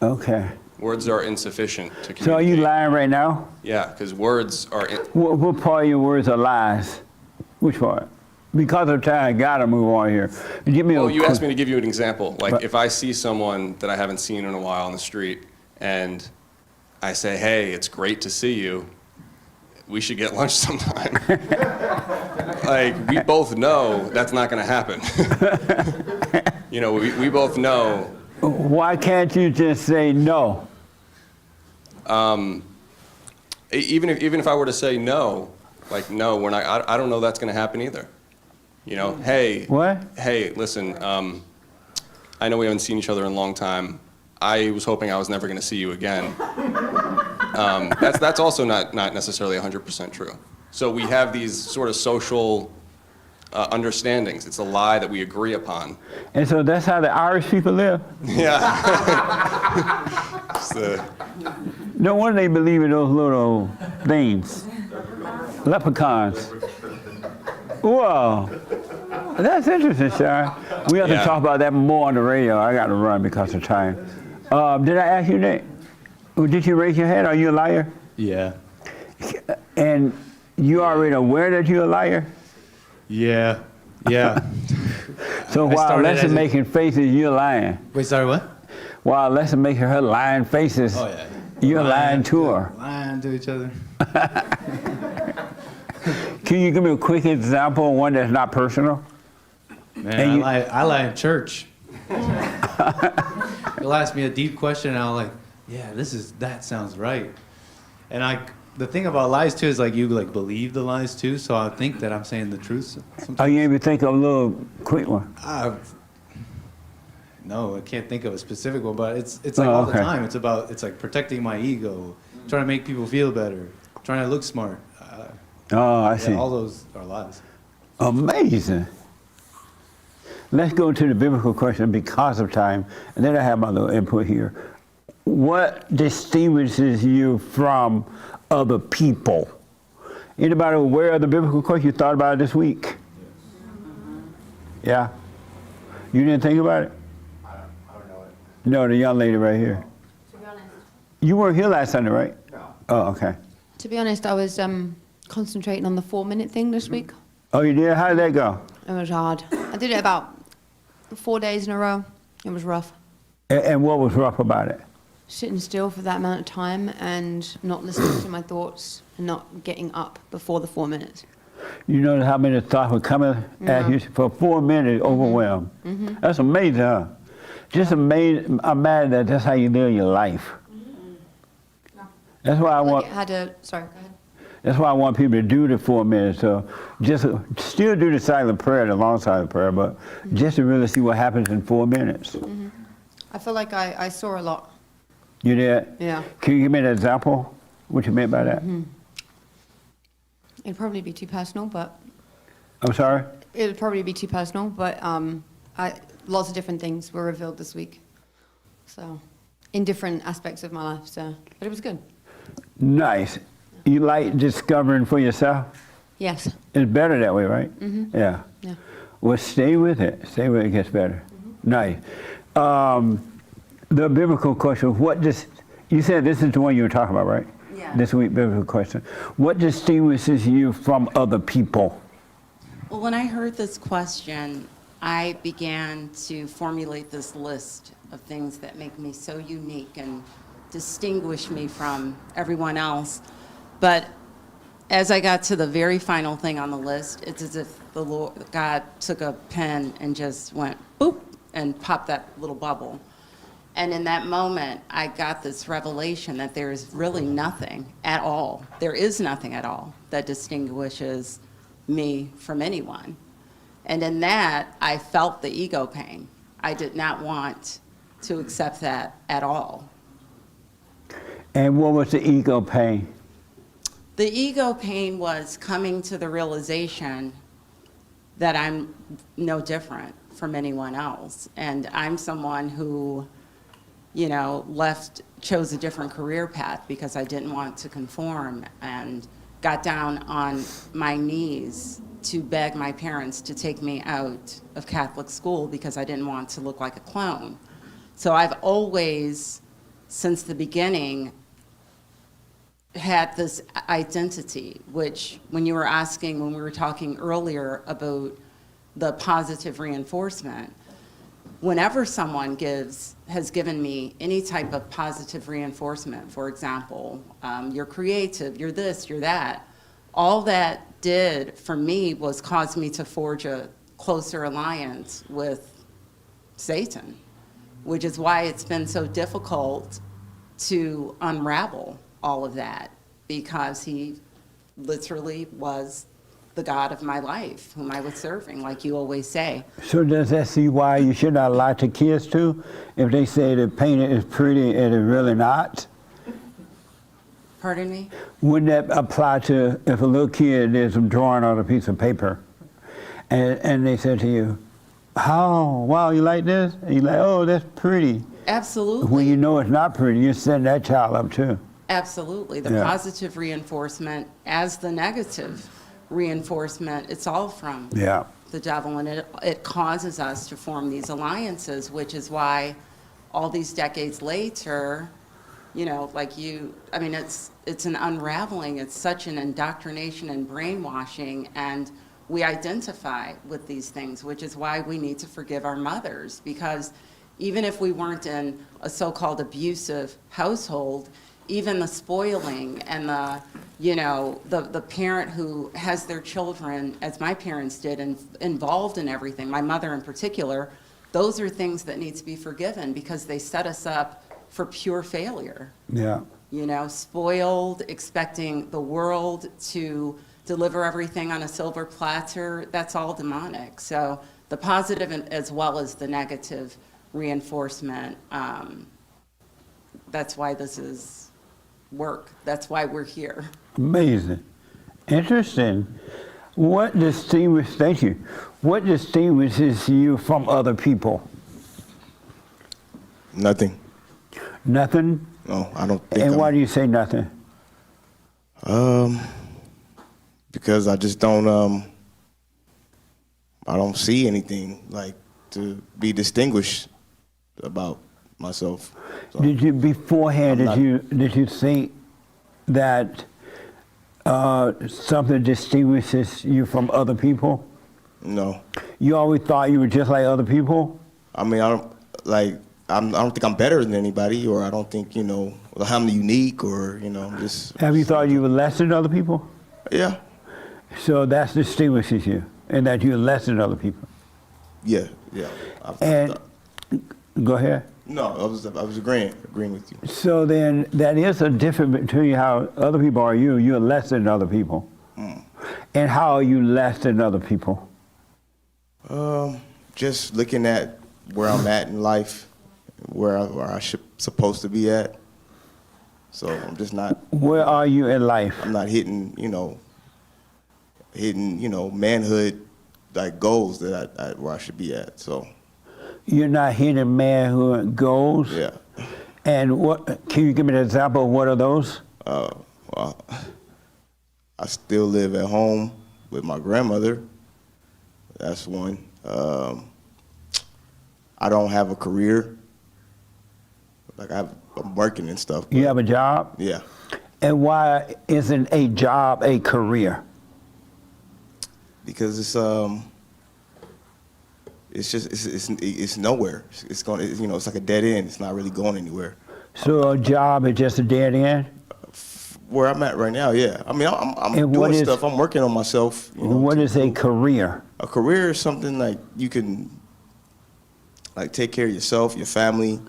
B: Okay.
R: Words are insufficient to communicate.
B: So are you lying right now?
R: Yeah, because words are.
B: What part of your words are lies? Which part? Because of time, I gotta move on here. Give me
R: Well, you asked
B: quick-
R: me to give you an example. Like
B: But-
R: if I see someone that I haven't seen in a while on the street, and I say, "Hey, it's great to see you. We should get lunch sometime." Like we both know that's not going to happen. You know, we both know.
B: Why can't you just say no?
R: Even if I were to say no, like no, we're not. I don't know that's going to happen either. You know, hey.
B: What?
R: Hey, listen. I know we haven't seen each other in a long time. I was hoping I was never going to see you again. That's also not necessarily 100% true. So we have these sort of social understandings. It's a lie that we agree upon.
B: And so that's how the Irish people live?
R: Yeah.
B: No wonder they believe in those little things. Leprechauns. Whoa. That's interesting, Sean. We have to
R: Yeah.
B: talk about that more on the radio. I got to run because of time. Did I ask you that? Did you raise your hand? Are you a liar?
D: Yeah.
B: And you already aware that you're a liar?
D: Yeah. Yeah.
B: So
D: I
B: while
D: started
B: Alessa
D: as a-
B: making faces, you're lying.
D: Wait, sorry, what?
B: While Alessa making her lying faces,
D: Oh, yeah.
B: you're lying to her.
D: Lying to each other.
B: Can you give me a quick example of one that's not personal?
D: Man, I lie in church. You'll ask me a deep question, and I'll like, yeah, that sounds right. And the thing about lies too is like you like believe the lies too, so I think that I'm saying the truth.
B: Are you able to think of a little quick one?
D: No, I can't think of a specific one, but it's like all the
B: okay.
D: time. It's like protecting my ego, trying to make people feel better, trying to look smart.
B: I see.
D: All those are lies.
B: Amazing. Let's go to the biblical question because of time, and then I have my little input here. What distinguishes you from other people? Anybody aware of the biblical question? You thought about it this week? Yeah? You didn't think about it?
H: I don't know it.
B: No, the young lady right here.
G: To be honest.
B: You weren't here last Sunday, right?
H: No.
B: Oh, okay.
G: To be honest, I was concentrating on the 4-minute thing this week.
B: Oh, you did? How did that go?
G: It was hard. I did it about 4 days in a row. It was rough.
B: And what was rough about it?
G: Sitting still for that amount of time and not listening to my thoughts and not getting up before the 4 minutes.
B: You know how many thoughts were coming at you for 4 minutes, overwhelmed.
G: Mhm.
B: That's amazing, huh? Just amazing. I'm mad that that's how you live your life. That's why I want.
G: Like it had a, sorry, go ahead.
B: That's why I want people to do the 4 minutes. So just still do the silent prayer, the long silent prayer, but just to really see what happens in 4 minutes.
G: Mhm. I feel like I saw a lot.
B: You did?
G: Yeah.
B: Can you give me an example? What you meant by that?
G: Mhm. It'd probably be too personal, but
B: I'm sorry?
G: It would probably be too personal, but lots of different things were revealed this week. So, in different aspects of my life. So, but it was good.
B: Nice. You like discovering for yourself?
G: Yes.
B: It's better that way, right?
G: Mm-hmm.
B: Yeah.
G: Yeah.
B: Well, stay with it. Stay with it, it gets better. Nice. The biblical question, you said this is the one you were talking about, right?
A: Yeah.
B: This week, biblical question. What distinguishes you from other people?
A: Well, when I heard this question, I began to formulate this list of things that make me so unique and distinguish me from everyone else. But as I got to the very final thing on the list, it's as if the Lord, God took a pen and just went boop and popped that little bubble. And in that moment, I got this revelation that there is really nothing at all. There is nothing at all that distinguishes me from anyone. And in that, I felt the ego pain. I did not want to accept that at all.
B: And what was the ego pain?
A: The ego pain was coming to the realization that I'm no different from anyone else. And I'm someone who, chose a different career path because I didn't want to conform, and got down on my knees to beg my parents to take me out of Catholic school because I didn't want to look like a clone. So I've always, since the beginning, had this identity, which when we were talking earlier about the positive reinforcement, whenever someone has given me any type of positive reinforcement, for example, you're creative, you're this, you're that, all that did for me was cause me to forge a closer alliance with Satan, which is why it's been so difficult to unravel all of that, because he literally was the God of my life, whom I was serving, like you always say.
B: So does that see why you should not lie to kids too? If they say the painting is pretty and it's really not?
A: Pardon me?
B: Wouldn't that apply to if a little kid did some drawing on a piece of paper and they said to you, oh, wow, you like this? And you're like, oh, that's pretty.
A: Absolutely.
B: When you know it's not pretty, you send that child up too.
A: Absolutely. The positive reinforcement as the negative reinforcement, it's all from the devil, and it causes us to form these alliances, which is why all these decades later, it's an unraveling, it's such an indoctrination and brainwashing, and we identify with these things, which is why we need to forgive our mothers, because even if we weren't in a so-called abusive household, even the spoiling and the parent who has their children, as my parents did, and involved in everything, my mother in particular, those are things that need to be forgiven because they set us up for pure failure.
B: Yeah.
A: Spoiled, expecting the world to deliver everything on a silver platter, that's all demonic. So the positive as well as the negative reinforcement, that's why this is work. That's why we're here.
B: Amazing. Interesting. What distinguishes you from other people?
C: Nothing.
B: Nothing?
C: No, I don't think.
B: And why do you say nothing?
C: Because I just don't. I don't see anything like to be distinguished about myself. So
B: Did you beforehand? Did you think that something distinguishes you from other people?
C: No.
B: You always thought you were just like other people?
C: I mean, I don't think I'm better than anybody, or I don't think I'm unique, or just.
B: Have you thought you were less than other people?
C: Yeah.
B: So that distinguishes you, and that you're less than other people.
C: Yeah.
B: Go ahead.
C: No, I was agreeing with you.
B: So then that is a difference between how other people are you. You're less than other people. And how are you less than other people?
C: Just looking at where I'm at in life, where I supposed to be at. So I'm just not.
B: Where are you in life?
C: I'm not hitting manhood like goals that where I should be at. So
B: You're not hitting man who are goals?
C: yeah.
B: And what, can you give me an example of what are those?
C: Well, I still live at home with my grandmother. That's one. I don't have a career. Like I'm working and stuff.
B: You have a job?
C: Yeah.
B: And why isn't a job a career?
C: Because it's nowhere. It's going. It's like a dead end. It's not really going anywhere.
B: So a job is just a dead end?
C: Where I'm at right now, yeah. I mean, I'm
B: And
C: doing stuff. I'm working on myself.
B: What is a career?
C: A career is something like you can, like, take care of yourself, your family.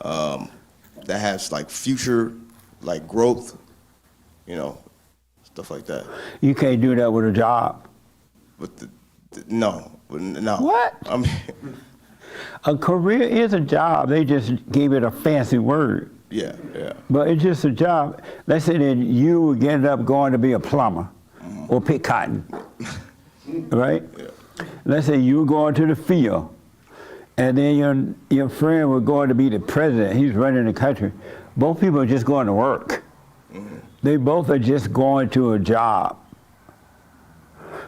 C: That has like future, like growth. Stuff like that.
B: You can't do that with a job.
C: But no.
B: What?
C: I mean,
B: a career is a job. They just gave it a fancy word.
C: yeah.
B: But it's just a job. Let's say that you would end up going to be a plumber or pick cotton, right?
C: Yeah.
B: Let's say you were going to the field, and then your friend was going to be the president. He's running the country. Both people are just going to work. They both are just going to a job.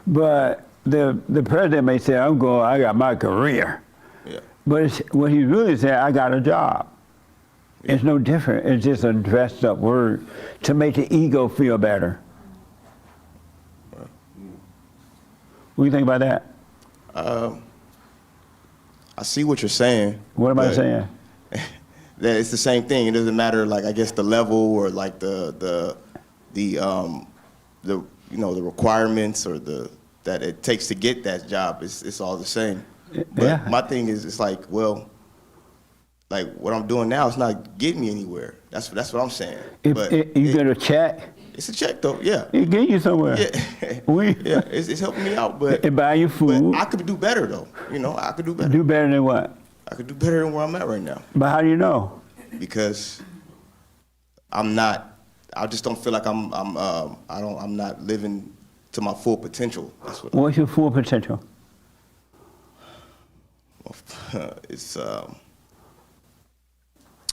B: But the president may say, I got my career.
C: Yeah.
B: But what he's really saying, I got a job.
C: Yeah.
B: It's no different. It's just a dressed up word to make the ego feel better. What do you think about that?
C: I see what you're saying.
B: What am I saying?
C: That it's the same thing. It doesn't matter, like, I guess the level or like the requirements or that it takes to get that job. It's all the same. But
B: Yeah.
C: my thing is, it's like, well, like what I'm doing now is not getting me anywhere. That's what I'm saying.
B: If
C: But
B: you get a check,
C: it's a check though. Yeah.
B: it get you somewhere.
C: Yeah. Yeah. It's helping me out, but
B: It buy you food.
C: But I could do better though. I could do better.
B: Do better than what?
C: I could do better than where I'm at right now.
B: But how do you know?
C: Because I'm not. I just don't feel like I'm not living to my full potential. That's what.
B: What's your full potential?
C: It's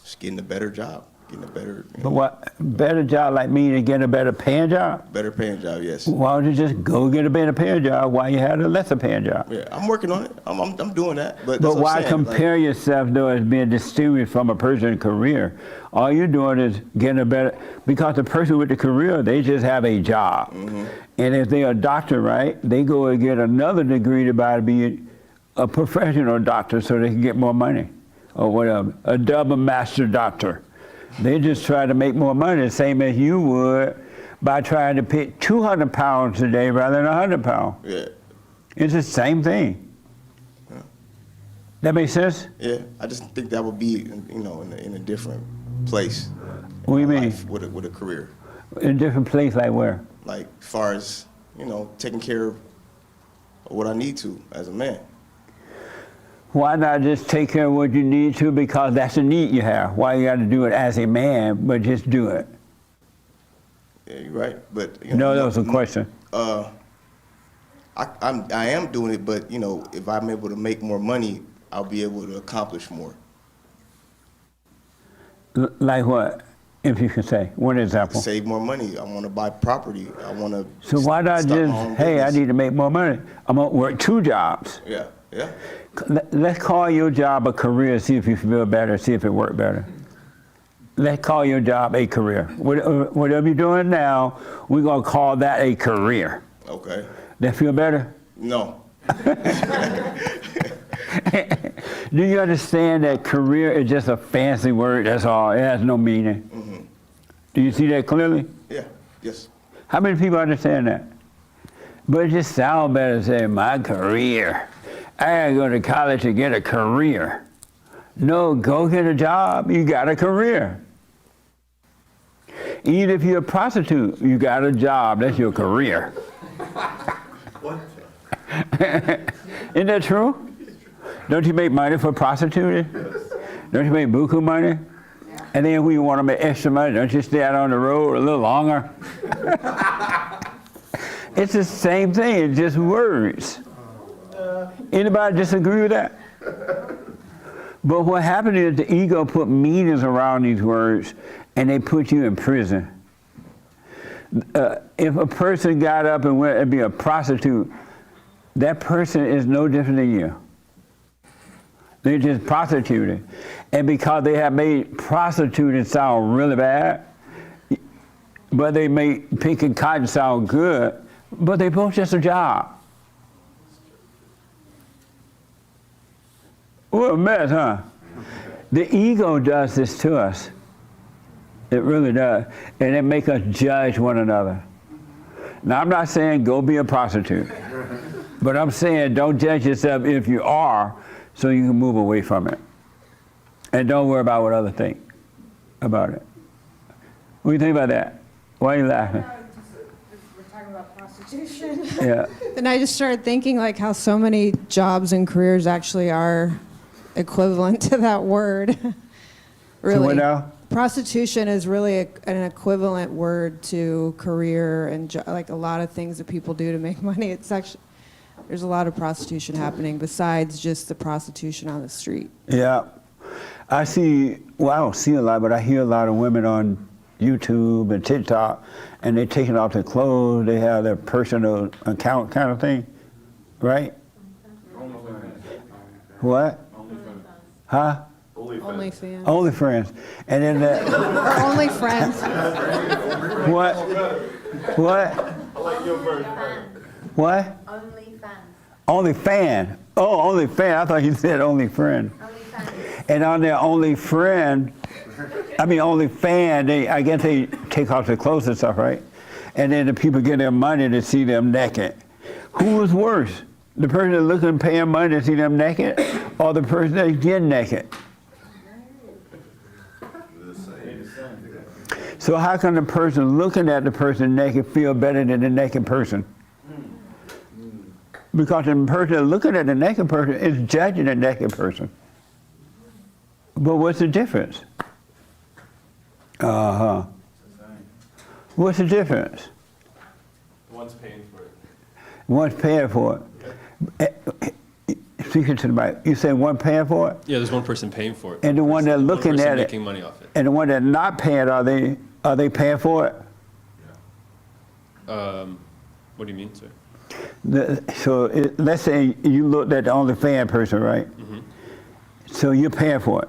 C: just getting a better job, getting a better.
B: But what, better job like me to get a better paying job?
C: Better paying job, yes.
B: Why don't you just go get a better paying job while you had a lesser paying job?
C: Yeah, I'm working on it. I'm doing that. But
B: But why compare yourself though as being distinguished from a person's career? All you're doing is getting a better, because the person with the career, they just have a job.
C: Mm-hmm.
B: And if they're a doctor, right, they go and get another degree to be a professional doctor so they can get more money or whatever, a double master doctor. They just try to make more money, the same as you would by trying to pick 200 pounds a day rather than 100 pounds.
C: Yeah.
B: It's the same thing.
C: Yeah.
B: That makes sense?
C: Yeah, I just think that would be, in a different place.
B: What do you mean?
C: With a career.
B: In a different place, like where?
C: Like, as far as, taking care of what I need to as a man.
B: Why not just take care of what you need to, because that's a need you have? Why you got to do it as a man, but just do it?
C: Yeah, you're right. But
B: No, that was a question.
C: I am doing it, but if I'm able to make more money, I'll be able to accomplish more.
B: Like what? If you can say one example.
C: Save more money. I want to buy property. I want to.
B: So why not just, hey, I need to make more money. I'm gonna work 2 jobs.
C: Yeah, yeah.
B: Let's call your job a career, see if you feel better, see if it worked better. Let's call your job a career. Whatever you're doing now, we're gonna call that a career.
C: Okay.
B: That feel better?
C: No.
B: Do you understand that career is just a fancy word, that's all? It has no meaning.
C: Mm-hmm.
B: Do you see that clearly?
C: Yeah, yes.
B: How many people understand that? But it just sounds better to say, my career. I gotta go to college to get a career. No, go get a job, you got a career. Even if you're a prostitute, you got a job, that's your career.
I: What?
B: Isn't that true? Don't you make money for prostituting? Don't you make buku money? And then when you want to make extra money, don't you stay out on the road a little longer? It's the same thing, it's just words. Anybody disagree with that? But what happened is the ego put meanings around these words, and they put you in prison. If a person got up and went and be a prostitute, that person is no different than you. They're just prostituting. And because they have made prostituting sound really bad, but they make picking cotton sound good, but they both just a job. What a mess, huh? The ego does this to us. It really does. And it makes us judge one another. Now, I'm not saying go be a prostitute, but I'm saying don't judge yourself if you are, so you can move away from it. And don't worry about what others think about it. What do you think about that? Why are you laughing?
M: We're talking about prostitution.
B: Yeah.
M: And I just started thinking like how so many jobs and careers actually are equivalent to that word. Really.
B: So what now?
M: Prostitution is really an equivalent word to career and like a lot of things that people do to make money. It's actually, there's a lot of prostitution happening besides just the prostitution on the street.
B: Yeah. I see, well, I don't see a lot, but I hear a lot of women on YouTube and TikTok, and they're taking off their clothes, they have their personal account kind of thing, right? What? Huh?
M: OnlyFans.
B: OnlyFans. And then that.
M: Only friends.
B: What? What? What? OnlyFans. Oh, OnlyFans. I thought you said OnlyFriend. And on their OnlyFan, I guess they take off their clothes and stuff, right? And then the people get their money to see them naked. Who is worse? The person that's looking and paying money to see them naked, or the person that's getting naked? So how can the person looking at the person naked feel better than the naked person? Because the person looking at the naked person is judging the naked person. But what's the difference? Uh-huh. What's the difference?
J: One's paying for it.
B: One's paying for it. Speaking to the mic, you say one paying for it?
J: Yeah, there's one person paying for it.
B: And the one that's looking at it,
J: making money off it.
B: and the one that's not paying, are they paying for it?
J: What do you mean, sir?
B: Let's say you looked at the OnlyFans person, right?
J: Mm-hmm.
B: So you're paying for it.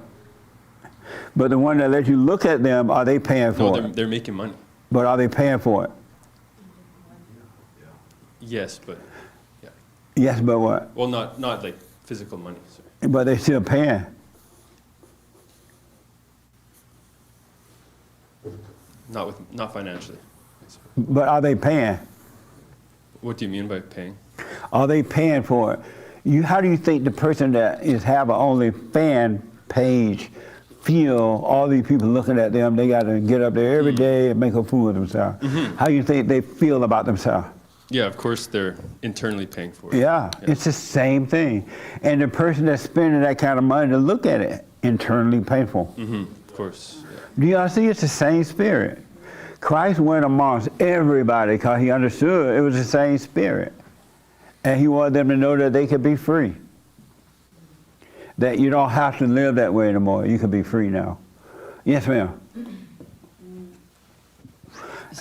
B: But the one that lets you look at them, are they paying for
J: No,
B: it?
J: they're making money.
B: But are they paying for it?
J: Yes, but yeah.
B: Yes, but what?
J: Well, not like physical money, sir.
B: But they're still paying.
J: Not financially.
B: But are they paying?
J: What do you mean by paying?
B: Are they paying for it? How do you think the person that have an OnlyFans page feel? All these people looking at them, they got to get up there every day and make a fool of themselves.
J: Mm-hmm.
B: How do you think they feel about themselves?
J: Yeah, of course they're internally paying for it.
B: Yeah, it's the same thing. And the person that's spending that kind of money to look at it, internally painful.
J: Mm-hmm. Of course. Yeah.
B: Do y'all see it's the same spirit? Christ went amongst everybody because he understood it was the same spirit. And he wanted them to know that they could be free. That you don't have to live that way anymore. You can be free now. Yes, ma'am.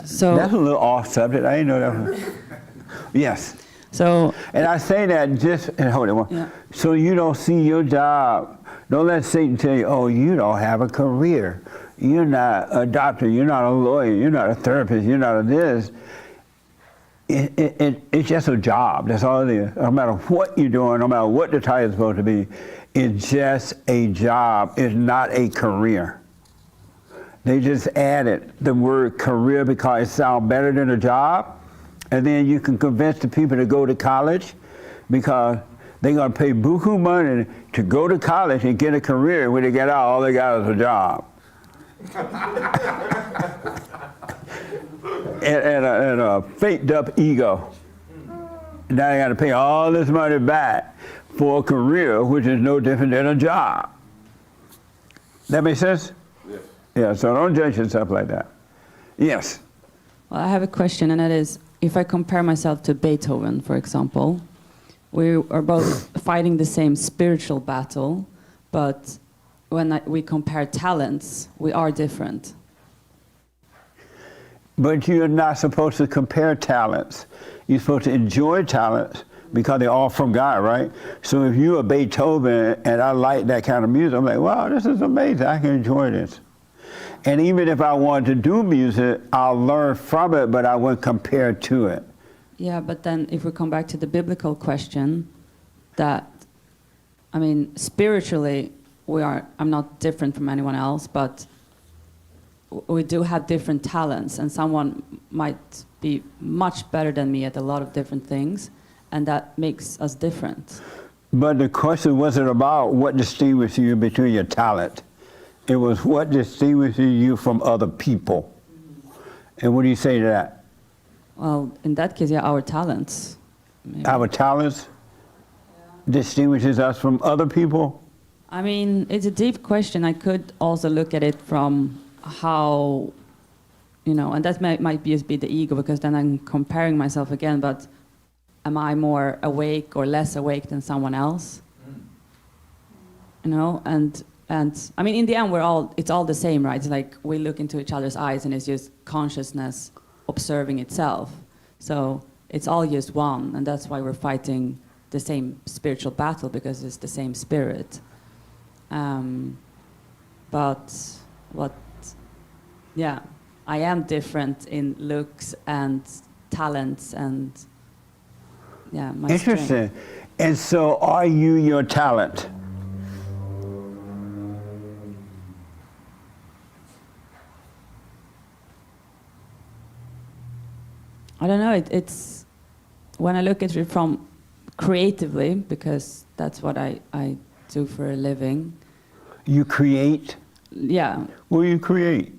S: So
B: that's a little off subject. I didn't know that one. Yes.
S: So.
B: And I say that just, and hold on. Yeah. So you don't see your job. Don't let Satan tell you, oh, you don't have a career. You're not a doctor. You're not a lawyer. You're not a therapist. You're not a this. It's just a job. That's all it is. No matter what you're doing, no matter what the title is supposed to be, it's just a job. It's not a career. They just added the word career because it sounds better than a job. And then you can convince the people to go to college because they're going to pay buku money to go to college and get a career. When they get out, all they got is a job. and a faked up ego. Now they got to pay all this money back for a career, which is no different than a job. That make sense? Yeah. Yeah, so don't judge yourself like that. Yes?
S: Well, I have a question, and that is, if I compare myself to Beethoven, for example, we are both fighting the same spiritual battle, but when we compare talents, we are different.
B: But you're not supposed to compare talents. You're supposed to enjoy talents because they're all from God, right? So if you're a Beethoven and I like that kind of music, I'm like, wow, this is amazing. I can enjoy this. And even if I wanted to do music, I'll learn from it, but I wouldn't compare to it.
S: Yeah, but then if we come back to the biblical question, that, I mean, spiritually, I'm not different from anyone else, but we do have different talents, and someone might be much better than me at a lot of different things, and that makes us different.
B: But the question wasn't about what distinguishes you between your talent. It was what distinguishes you from other people. And what do you say to that?
S: Well, in that case, yeah, our talents. Maybe.
B: Our talents distinguishes us from other people?
S: I mean, it's a deep question. I could also look at it from how, and that might be the ego, because then I'm comparing myself again, but am I more awake or less awake than someone else? And I mean, in the end, it's all the same, right? It's like we look into each other's eyes and it's just consciousness observing itself. So it's all just one, and that's why we're fighting the same spiritual battle, because it's the same spirit. I am different in looks and talents and my
B: Interesting.
S: strength.
B: And so are you your talent?
S: I don't know, it's when I look at it from creatively, because that's what I do for a living.
B: You create?
S: Yeah.
B: What do you create?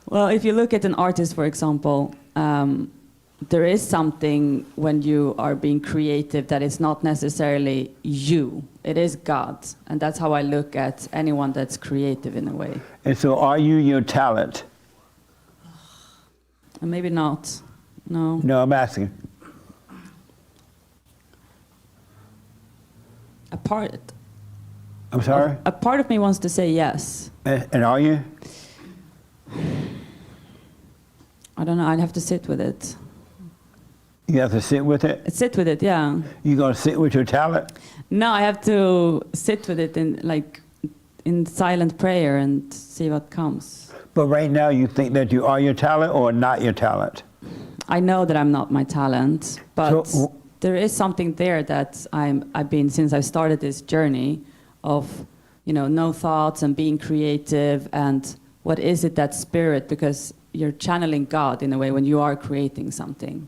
S: Well, if you look at an artist, for example, there is something when you are being creative that is not necessarily you. It is God. And that's how I look at anyone that's creative in a way.
B: And so are you your talent?
S: Maybe not. No.
B: No, I'm asking.
S: A part.
B: I'm sorry?
S: A part of me wants to say yes.
B: And are you?
S: I don't know. I'd have to sit with it.
B: You have to sit with it?
S: Sit with it, yeah.
B: You gonna sit with your talent?
S: No, I have to sit with it in silent prayer and see what comes.
B: But right now you think that you are your talent or not your talent?
S: I know that I'm not my talent, but there is something there that I've been, since I started this journey of, no thoughts and being creative, and what is it, that spirit, because you're channeling God in a way when you are creating something.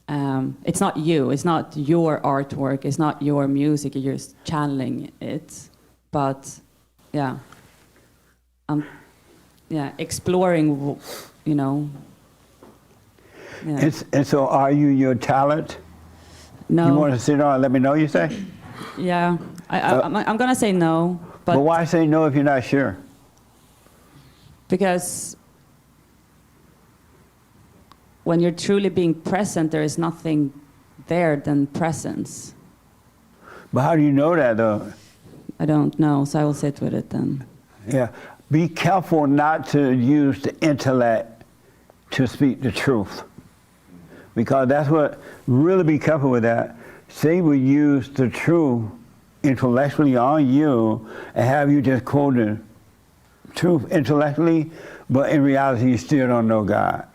S: It's not you, it's not your artwork, it's not your music, you're just channeling it. But exploring,
B: And so are you your talent?
S: No.
B: You want to sit down and let me know, you say?
S: Yeah, I'm going to say no.
B: But why say no if you're not sure?
S: Because when you're truly being present, there is nothing there than presence.
B: But how do you know that, though?
S: I don't know, so I will sit with it then.
B: Yeah. Be careful not to use the intellect to speak the truth. Because that's what, really be careful with that. Say we use the truth intellectually on you and have you just quoting truth intellectually, but in reality you still don't know God.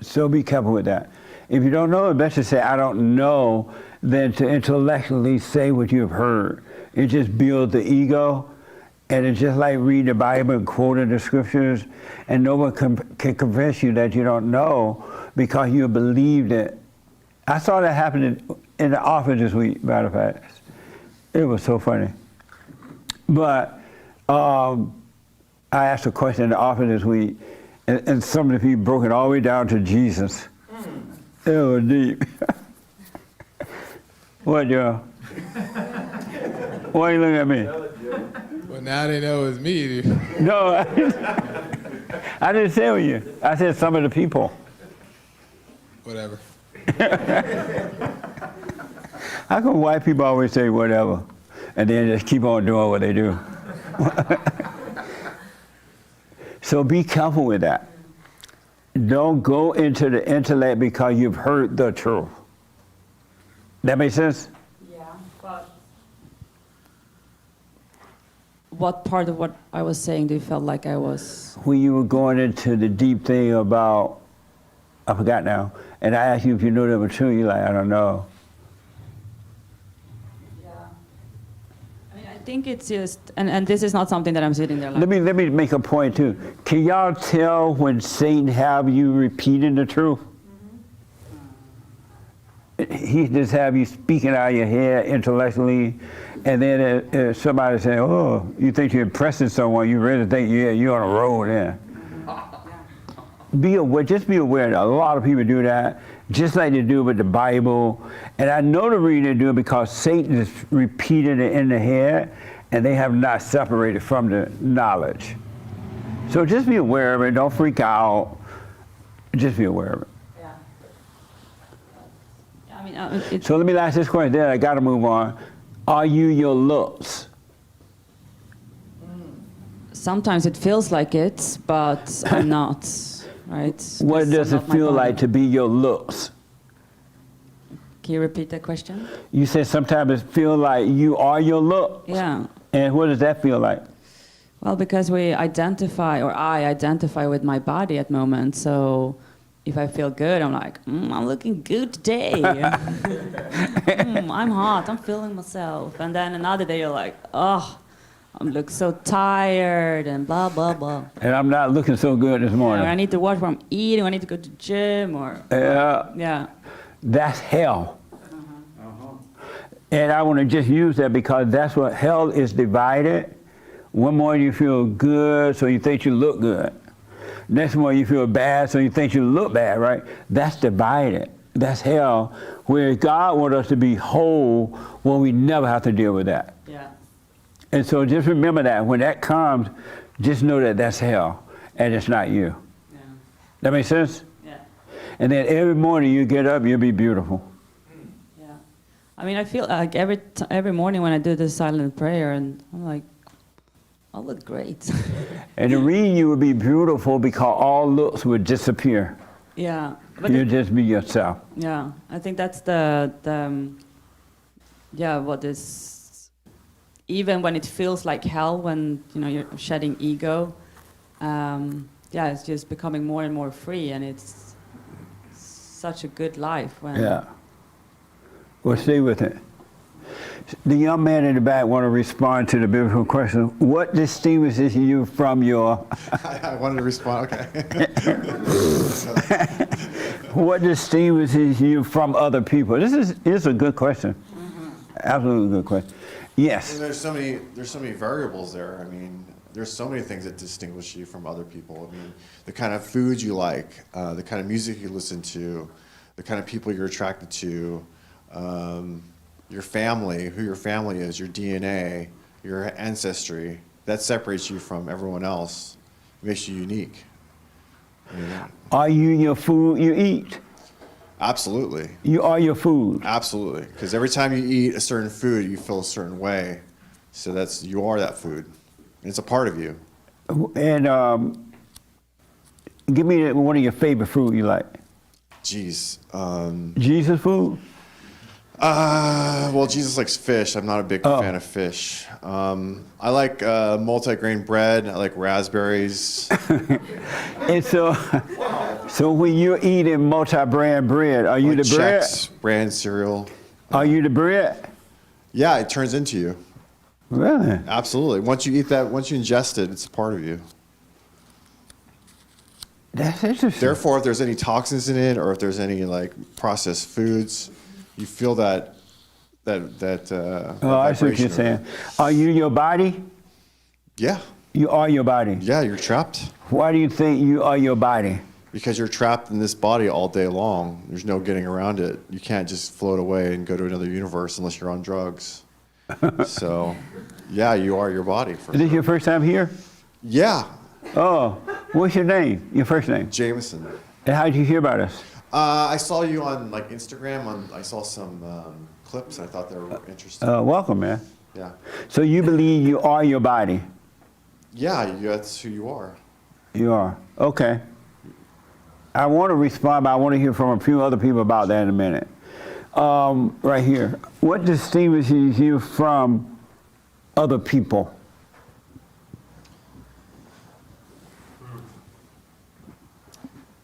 B: So be careful with that. If you don't know, it's best to say, I don't know, than to intellectually say what you've heard. It just builds the ego, and it's just like reading the Bible and quoting the scriptures, and no one can convince you that you don't know because you believed it. I saw that happen in the office this week, matter of fact. It was so funny. But I asked a question in the office this week, and some of the people broke it all the way down to Jesus. It was deep. What, y'all? Why are you looking at me?
Q: Well, now they know it's me.
B: No, I didn't say it was you. I said some of the people.
Q: Whatever.
B: How come white people always say whatever, and then just keep on doing what they do? So be careful with that. Don't go into the intellect because you've heard the truth. That makes sense?
P: Yeah, but
S: What part of what I was saying do you felt like I was?
B: When you were going into the deep thing about, I forgot now, and I asked you if you knew that was true, you're like, I don't know.
S: I think it's just, and this is not something that I'm sitting there like.
B: Let me make a point too. Can y'all tell when Satan have you repeating the truth? He just have you speaking out of your head intellectually, and then somebody say, "Oh, you think you're impressing someone? You really think you're on a roll there." Be aware. Just be aware that a lot of people do that, just like they do with the Bible. And I know the reason they do it because Satan is repeating it in the head, and they have not separated from the knowledge. So just be aware of it. Don't freak out. Just be aware of it.
S: I mean,
B: So let me ask this question, then I got to move on. Are you your looks?
S: Sometimes it feels like it, but I'm not, right?
B: What
S: Because
B: does
S: I'm
B: it
S: not my
B: feel
S: body.
B: like to be your looks?
S: Can you repeat that question?
B: You said sometimes it feels like you are your look.
S: Yeah.
B: And what does that feel like?
S: Well, because we identify, or I identify with my body at moments, so if I feel good, I'm like, I'm looking good today. I'm hot, I'm feeling myself. And then another day you're like, oh, I look so tired and blah, blah, blah.
B: And I'm not looking so good this morning.
S: Or I need to watch what I'm eating, or I need to go to the gym, or... Yeah.
B: That's hell. And I want to just use that because that's what hell is divided. One morning you feel good, so you think you look good. Next morning you feel bad, so you think you look bad, right? That's divided. That's hell, where God wants us to be whole when we never have to deal with that.
S: Yeah.
B: And so just remember that. When that comes, just know that that's hell, and it's not you.
S: Yeah.
B: That makes sense?
S: Yeah.
B: And then every morning you get up, you'll be beautiful.
S: Yeah. I mean, I feel like every morning when I do this silent prayer, and I'm like, I look great.
B: And the reason you would be beautiful because all looks would disappear.
S: Yeah.
B: You'll just be yourself.
S: Yeah, I think that's what is, even when it feels like hell, when you're shedding ego, it's just becoming more and more free, and it's such a good life when.
B: Yeah. Well, stay with it. The young man in the back want to respond to the biblical question. What distinguishes you from your...
H: I wanted to respond, okay.
B: What distinguishes you from other people? This is a good question. Absolutely good question. Yes.
H: And there's so many variables there. I mean, there's so many things that distinguish you from other people. I mean, the kind of food you like, the kind of music you listen to, the kind of people you're attracted to, your family, who your family is, your DNA, your ancestry. That separates you from everyone else. It makes you unique.
B: Are you your food you eat?
H: Absolutely.
B: You are your food.
H: Absolutely. Because every time you eat a certain food, you feel a certain way. So you are that food. It's a part of you.
B: And give me one of your favorite food you like.
H: Jeez.
B: Jesus food?
H: Well, Jesus likes fish. I'm not a big fan of fish. I like multi-grain bread. I like raspberries.
B: And so when you're eating multi-brand bread, are you
H: like
B: the bread?
H: Chex, brand cereal.
B: Are you the bread?
H: Yeah, it turns into you.
B: Really?
H: Absolutely. Once you eat that, once you ingest it, it's a part of you.
B: That's interesting.
H: Therefore, if there's any toxins in it, or if there's any like processed foods, you feel that
B: I see what you're saying. Are you your body?
H: Yeah.
B: You are your body.
H: Yeah, you're trapped.
B: Why do you think you are your body?
H: Because you're trapped in this body all day long. There's no getting around it. You can't just float away and go to another universe unless you're on drugs. So, yeah, you are your body.
B: Is this your first time here?
H: Yeah.
B: Oh, what's your name? Your first name?
H: Jameson.
B: And how did you hear about us?
H: I saw you on like Instagram. I saw some clips. I thought they were interesting.
B: Welcome, man.
H: Yeah.
B: So you believe you are your body?
H: Yeah, that's who you are.
B: You are. Okay. I want to respond, but I want to hear from a few other people about that in a minute. Right here. What distinguishes you from other people?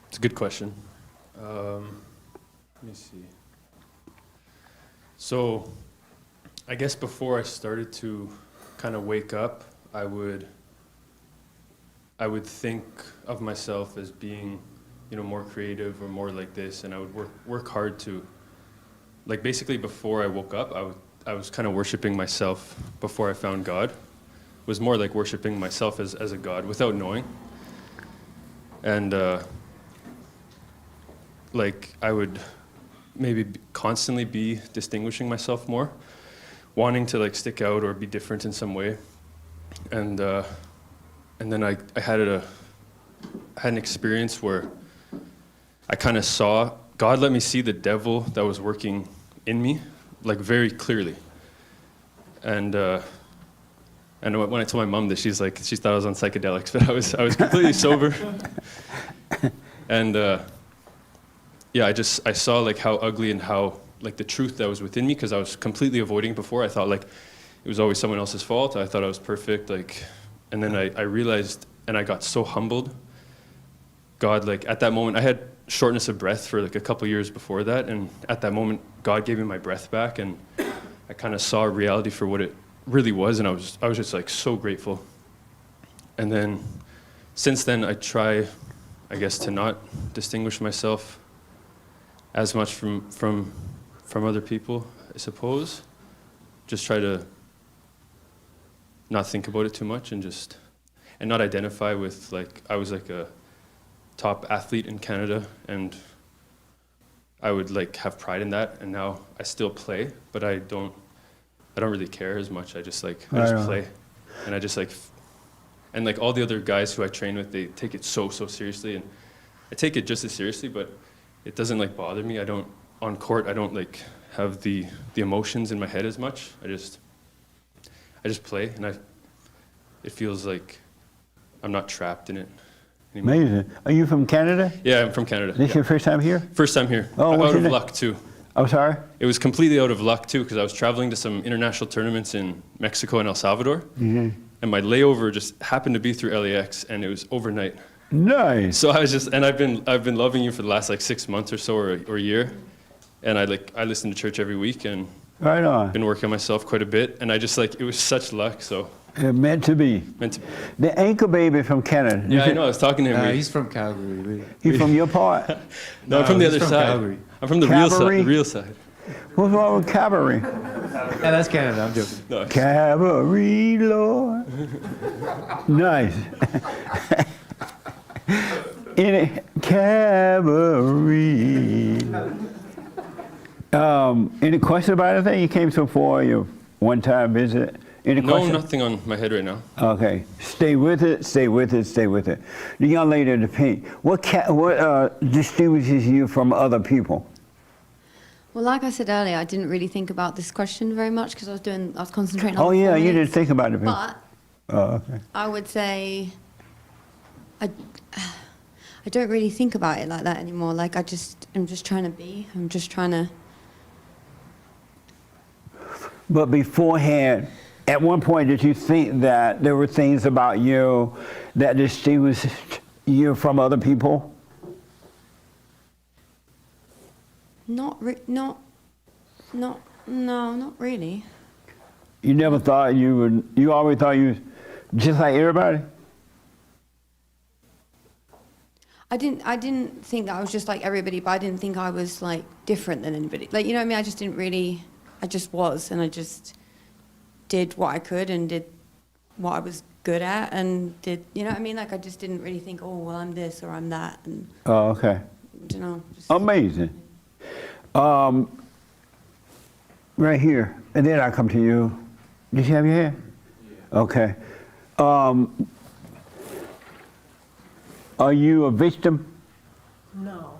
J: It's a good question. Let me see. So, I guess before I started to kind of wake up, I would think of myself as being, more creative or more like this, and I would work hard to, like basically before I woke up, I was kind of worshiping myself before I found God. It was more like worshiping myself as a God without knowing. And like I would maybe constantly be distinguishing myself more, wanting to like stick out or be different in some way. And then I had an experience where I kind of saw, God let me see the devil that was working in me, like very clearly. And when I told my mom this, she thought I was on psychedelics, but I was completely sober. And yeah, I saw like how ugly and how like the truth that was within me, because I was completely avoiding before. I thought like it was always someone else's fault. I thought I was perfect, like, and then I realized, and I got so humbled. God, like at that moment, I had shortness of breath for like a couple years before that, and at that moment, God gave me my breath back, and I kind of saw reality for what it really was, and I was just like so grateful. And then, since then, I try, I guess, to not distinguish myself as much from other people, I suppose. Just try to not think about it too much, and not identify with, like, I was like a top athlete in Canada, and I would like have pride in that, and now I still play, but I don't really care as much. I just play, and I just like, and like all the other guys who I train with, they take it so seriously, and I take it just as seriously, but it doesn't like bother me. On court, I don't like have the emotions in my head as much. I just play, and it feels like I'm not trapped in it anymore.
B: Amazing. Are you from Canada?
J: Yeah, I'm from Canada.
B: This your first time here?
J: First time here.
B: Oh, what's
J: out
B: your
J: of
B: name?
J: luck too.
B: I'm sorry?
J: It was completely out of luck too, because I was traveling to some international tournaments in Mexico and El Salvador,
B: Mm-hmm.
J: and my layover just happened to be through LAX, and it was overnight.
B: Nice.
J: So I was and I've been loving you for the last like 6 months or so, or a year, and I listen to church every week, and
B: right on.
J: Been working on myself quite a bit, and I just like, it was such luck. So
B: meant to be.
J: Meant to be.
B: The anchor baby from Canada.
J: Yeah, I know. I was talking to him.
D: He's from Calgary.
B: He's from your part?
J: No, I'm from the
D: he's
J: other
D: from
J: side.
D: Calgary.
J: I'm from the real side.
B: Calgary?
J: The real side.
B: What's wrong with cabaret?
D: Yeah, that's Canada. I'm joking.
J: No.
B: Cabaret, Lord. Nice. In a cabaret. Any question about anything? You came so far, your one-time visit. Any
J: No,
B: question?
J: nothing on my head right now.
B: Okay. Stay with it, stay with it, stay with it. The young lady in the pink, what distinguishes you from other people?
G: Well, like I said earlier, I didn't really think about this question very much because I was concentrating on
B: Oh,
G: the
B: yeah,
G: 4
B: you
G: minutes.
B: didn't think about it.
G: But
B: okay.
G: I would say I don't really think about it like that anymore. Like I'm just trying to be. I'm just trying to.
B: But beforehand, at one point, did you think that there were things about you that distinguished you from other people?
G: No, not really.
B: You never thought you would, you always thought you were just like everybody?
G: I didn't think that I was just like everybody, but I didn't think I was like different than anybody. Like, you know what I mean? I just didn't really, I just was, and I just did what I could and did what I was good at and did, you know what I mean? Like, I just didn't really think, oh, well, I'm this or I'm that. And,
B: Oh, okay.
G: you know.
B: Amazing. Right here, and then I come to you. Did you have your hand? Yeah. Okay. Are you a victim?
N: No.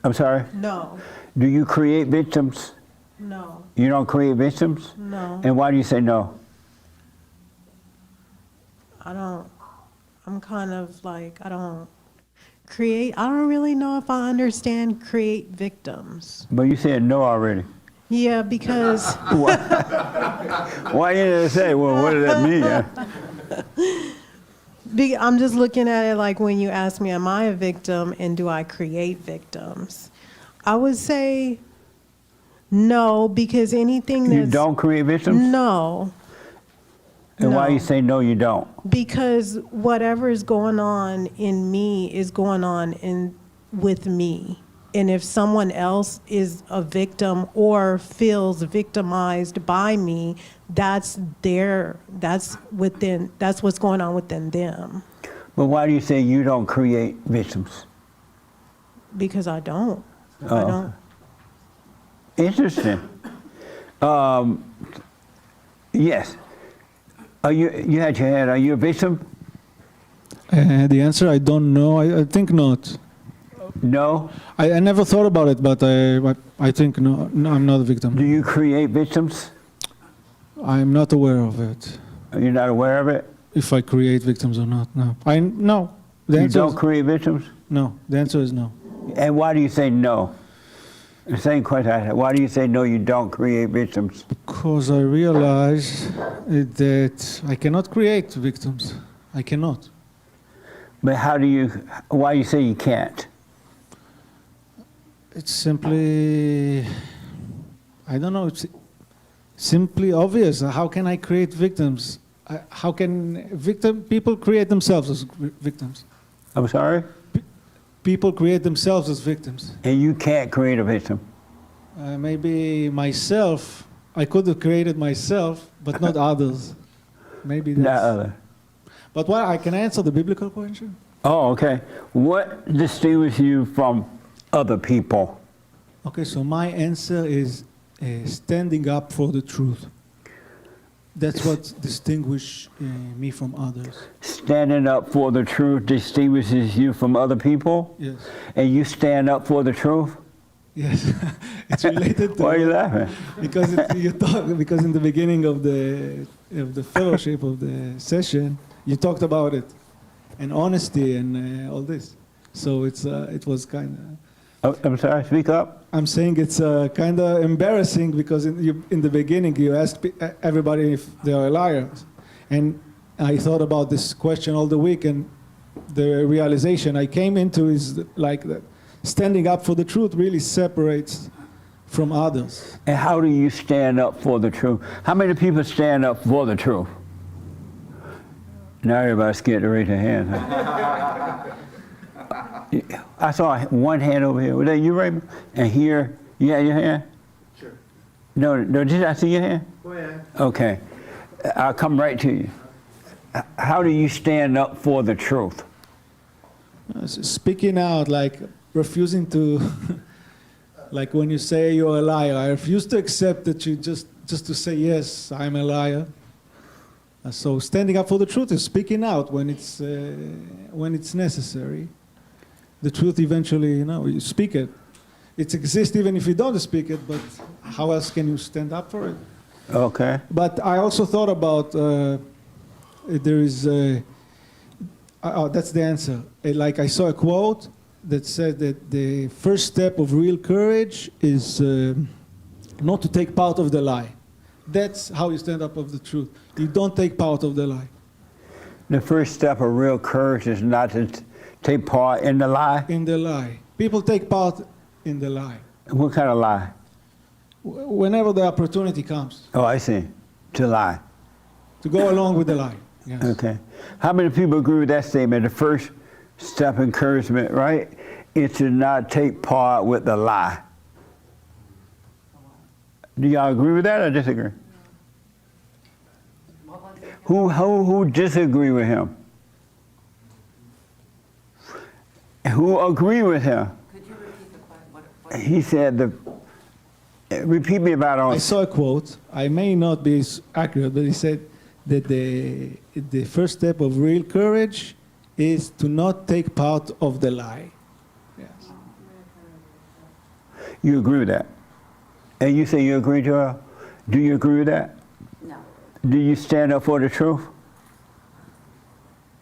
B: I'm sorry?
N: No,
B: Do you create victims?
N: no,
B: You don't create victims?
N: no.
B: And why do you say no?
N: I don't, I'm kind of like, I don't really know if I understand create victims.
B: But you said no already.
N: Yeah, because.
B: Why you didn't say, well, what does that mean?
N: I'm just looking at it like when you ask me, am I a victim and do I create victims? I would say no, because anything that's.
B: You don't create victims?
N: No.
B: And why
N: No.
B: you say no, you don't?
N: Because whatever is going on in me is going on with me. And if someone else is a victim or feels victimized by me, that's what's going on within them.
B: But why do you say you don't create victims?
N: Because I don't. I
B: Oh.
N: don't.
B: Interesting. Yes. You had your hand. Are you a victim?
E: The answer, I don't know. I think not.
B: No?
E: I never thought about it, but I think no, I'm not a victim.
B: Do you create victims?
E: I'm not aware of it.
B: You're not aware of it?
E: If I create victims or not, no. No. The
B: You
E: answer
B: don't
E: is,
B: create victims?
E: no. The answer is no.
B: And why do you say no? The same question I had. Why do you say no, you don't create victims?
E: Because I realize that I cannot create victims. I cannot.
B: But why do you say you can't?
E: It's simply, I don't know, it's simply obvious. How can I create victims? How can people create themselves as victims?
B: I'm sorry?
E: People create themselves as victims.
B: And you can't create a victim?
E: Maybe myself, I could have created myself, but not others. Maybe that's...
B: Not other.
E: But why? I can answer the biblical question.
B: Oh, okay. What distinguishes you from other people?
E: Okay, so my answer is standing up for the truth. That's what distinguishes me from others.
B: Standing up for the truth distinguishes you from other people?
E: Yes.
B: And you stand up for the truth?
E: Yes, it's related to.
B: Why are you laughing?
E: Because because in the beginning of the fellowship of the session, you talked about it, and honesty and all this. So it was kind of.
B: Oh, I'm sorry. Speak up.
E: I'm saying it's kind of embarrassing because in the beginning you asked everybody if they are liars, and I thought about this question all the week, and the realization I came into is like that. Standing up for the truth really separates from others.
B: And how do you stand up for the truth? How many people stand up for the truth? Now everybody's scared to raise their hand. Huh? I saw one hand over here. Was that you, Raymond? And here, you had your hand?
T: Sure.
B: No, did I see your hand?
T: Go ahead.
B: Okay. I'll come right to you. How do you stand up for the truth?
E: Speaking out, like refusing to, like when you say you're a liar, I refuse to accept that you just to say, yes, I'm a liar. So standing up for the truth is speaking out when it's necessary. The truth eventually, you speak it. It exists even if you don't speak it, but how else can you stand up for it?
B: Okay.
E: But I also thought about, there is, that's the answer. Like I saw a quote that said that the first step of real courage is not to take part of the lie. That's how you stand up of the truth. You don't take part of the lie.
B: The first step of real courage is not to take part in the lie?
E: In the lie. People take part in the lie.
B: What kind of lie?
E: Whenever the opportunity comes.
B: Oh, I see. To lie.
E: To go along with the lie. Yes.
B: Okay. How many people agree with that statement? The first step of encouragement, right, is to not take part with the lie. Do y'all agree with that or disagree? Who disagree with him? Who agree with him?
A: Could you repeat the question?
B: He said repeat me about it.
E: I saw a quote. I may not be accurate, but he said that the first step of real courage is to not take part of the lie. Yes.
B: You agree with that? And you say you agree, Joel? Do you agree with that?
A: No.
B: Do you stand up for the truth?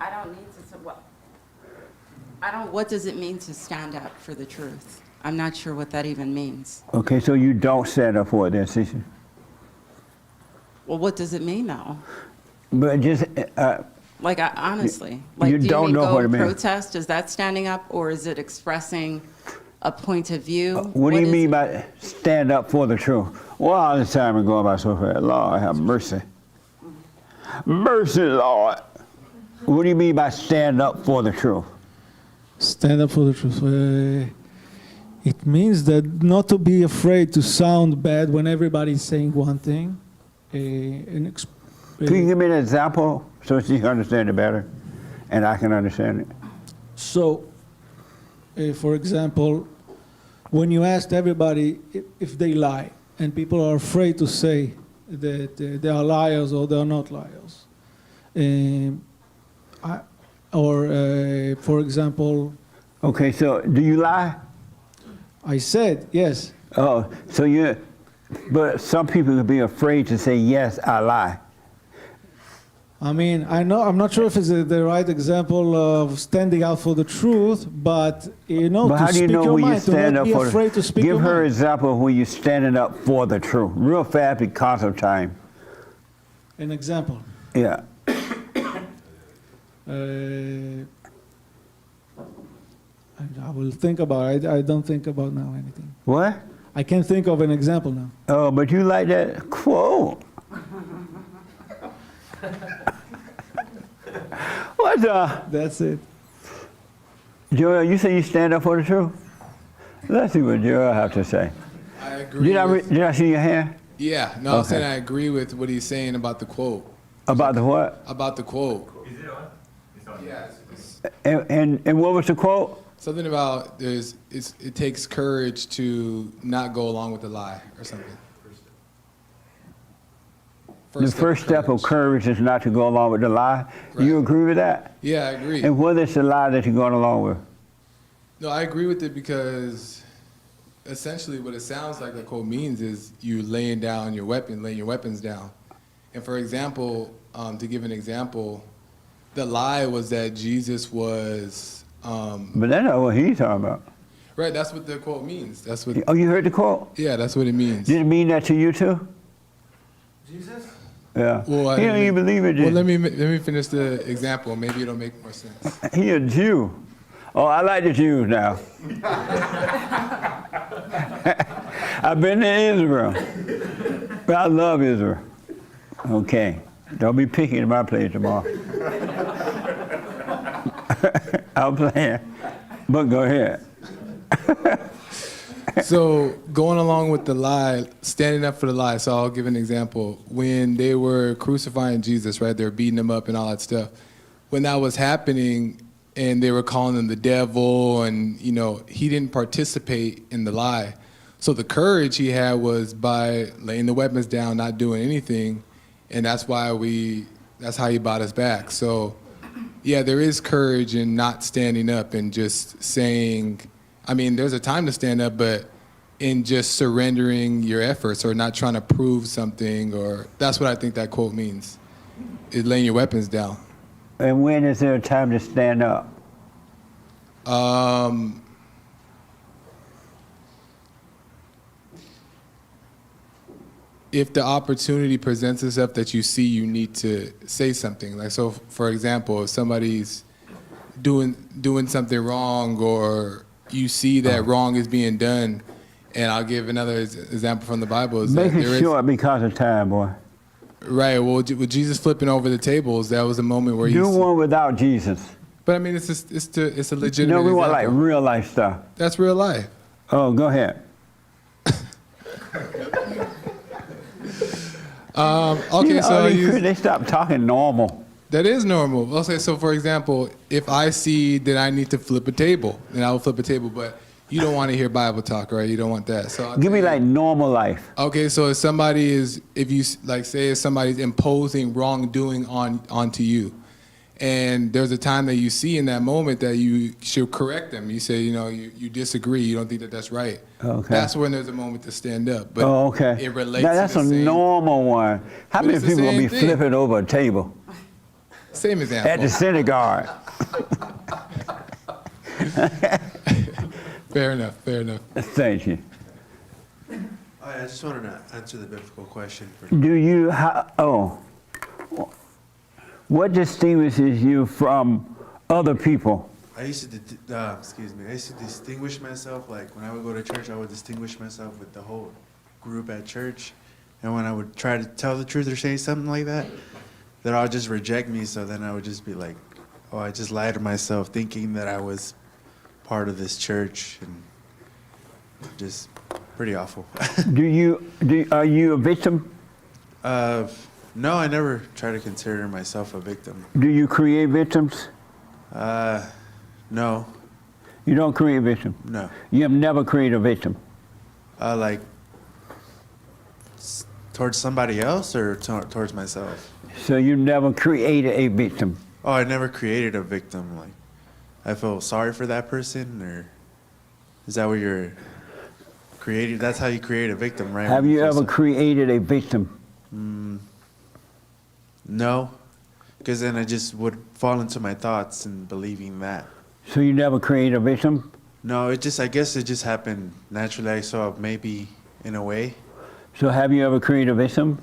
A: I don't need to, what does it mean to stand up for the truth? I'm not sure what that even means.
B: Okay, so you don't stand up for it then, sister?
A: Well, what does it mean though?
B: But just,
A: Like, honestly, like,
B: you
A: do you
B: don't
A: mean
B: know
A: go
B: what it means.
A: protest? Is that standing up, or is it expressing a point of view?
B: What do you
A: is
B: mean
A: it?
B: by stand up for the truth? Well, all this time is going by so fast. Lord, have mercy. Mercy, Lord. What do you mean by stand up for the truth?
E: Stand up for the truth. It means that not to be afraid to sound bad when everybody's saying one thing.
B: Can you give me an example so she can understand it better and I can understand it?
E: So, for example, when you asked everybody if they lie, and people are afraid to say that they are liars or they are not liars. For example...
B: Okay, so do you lie?
E: I said yes.
B: Oh, so but some people could be afraid to say, yes, I lie.
E: I mean, I'm not sure if it's the right example of standing out for the truth, but
B: But
E: to
B: how do you
E: speak
B: know
E: your
B: when you
E: mind, to
B: stand
E: not
B: up
E: be
B: for
E: afraid to speak
B: Give
E: your
B: her an
E: mind.
B: example of when you're standing up for the truth, real fast because of time.
E: An example.
B: Yeah.
E: I will think about it. I don't think about now anything.
B: What?
E: I can't think of an example now.
B: Oh, but you like that quote. What the?
E: That's it.
B: Joel, you say you stand up for the truth? Let's see what Joel have to say.
Q: I agree.
B: Did I see your hand?
Q: Yeah, no, I'm
B: Okay.
Q: saying I agree with what he's saying about the quote.
B: About the what?
Q: About the quote.
J: Is it on? It's on.
Q: Yeah.
B: And what was the quote?
Q: Something about it takes courage to not go along with the lie or something.
B: The first step of courage is not to go along with the lie.
Q: Right.
B: You agree with that?
Q: Yeah, I agree.
B: And what is the lie that you're going along with?
Q: No, I agree with it because essentially what it sounds like the quote means is you laying your weapons down. And for example, to give an example, the lie was that Jesus was.
B: But that's not what he's talking about.
Q: Right, that's what the quote means. That's what.
B: Oh, you heard the quote?
Q: Yeah, that's what it means.
B: Did it mean that to you too?
Q: Jesus?
B: Yeah.
Q: Well,
B: He don't even believe in Jesus.
Q: Well, let me finish the example. Maybe it'll make more sense.
B: He a Jew. Oh, I like the Jews now. I've been to Israel. But I love Israel. Okay. Don't be picky in my place tomorrow. I'm playing. But go ahead.
Q: So going along with the lie, standing up for the lie. So I'll give an example. When they were crucifying Jesus, right, they were beating him up and all that stuff. When that was happening and they were calling him the devil and, he didn't participate in the lie. So the courage he had was by laying the weapons down, not doing anything. And that's how he bought us back. So yeah, there is courage in not standing up and just saying, there's a time to stand up, but in just surrendering your efforts or not trying to prove something, or that's what I think that quote means, is laying your weapons down.
B: And when is there a time to stand up?
Q: If the opportunity presents itself that you see you need to say something. Like, so for example, if somebody's doing something wrong or you see that wrong is being done, and I'll give another example from the Bible. Is
B: Make
Q: that
B: it
Q: there is-
B: short because of time, boy.
Q: Right, well, with Jesus flipping over the tables, that was a moment where
B: Do one without Jesus.
Q: But it's a legitimate
B: No, we want like
Q: example.
B: real life stuff.
Q: That's real life.
B: Oh, go ahead.
Q: Okay, so
B: they stop talking normal.
Q: That is normal. Okay, so for example, if I see that I need to flip a table, then I will flip a table, but you don't want to hear Bible talk, right? You don't want that. So
B: Give me like normal life.
Q: okay, so if somebody's imposing wrongdoing onto you, And there's a time that you see in that moment that you should correct them. You say, you disagree. You don't think that that's right.
B: Okay.
Q: That's when there's a moment to stand up. But
B: Oh, okay.
Q: it relates
B: Now, that's
Q: to
B: a
Q: the same,
B: normal one. How
Q: But
B: many
Q: it's the
B: people gonna be
Q: same thing.
B: flipping over a table
Q: same example.
B: at the synagogue?
Q: Fair enough.
B: Thank you.
T: I just wanted to answer the biblical question.
B: Do you, what distinguishes you from other people?
T: I used to, I used to distinguish myself, like when I would go to church, I would distinguish myself with the whole group at church. And when I would try to tell the truth or say something like that, they'd all just reject me. So then I would just be like, oh, I just lied to myself thinking that I was part of this church, and just pretty awful.
B: Are you a victim?
T: No, I never try to consider myself a victim.
B: Do you create victims?
T: No.
B: You don't create victims?
T: No.
B: You have never created a victim?
T: Like, towards somebody else or towards myself?
B: So you never created a victim?
T: Oh, I never created a victim. Like, I feel sorry for that person, or is that what you're creating? That's how you create a victim, right?
B: Have you ever created a victim?
T: No, because then I just would fall into my thoughts and believing that.
B: So you never created a victim?
T: No, I guess it just happened naturally. I saw maybe in a way.
B: So have you ever created a victim?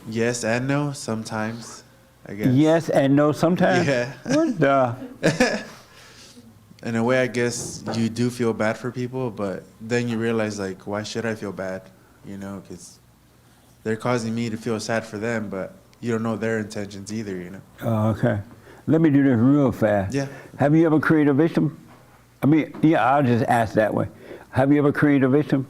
T: Yes and no, sometimes, I guess.
B: Yes and no sometimes?
T: Yeah.
B: What the?
T: In a way, I guess you do feel bad for people, but then you realize, like, why should I feel bad? Because they're causing me to feel sad for them, but you don't know their intentions either,
B: Oh, okay. Let me do this real fast.
T: Yeah.
B: Have you ever created a victim? I'll just ask that way. Have you ever created a victim?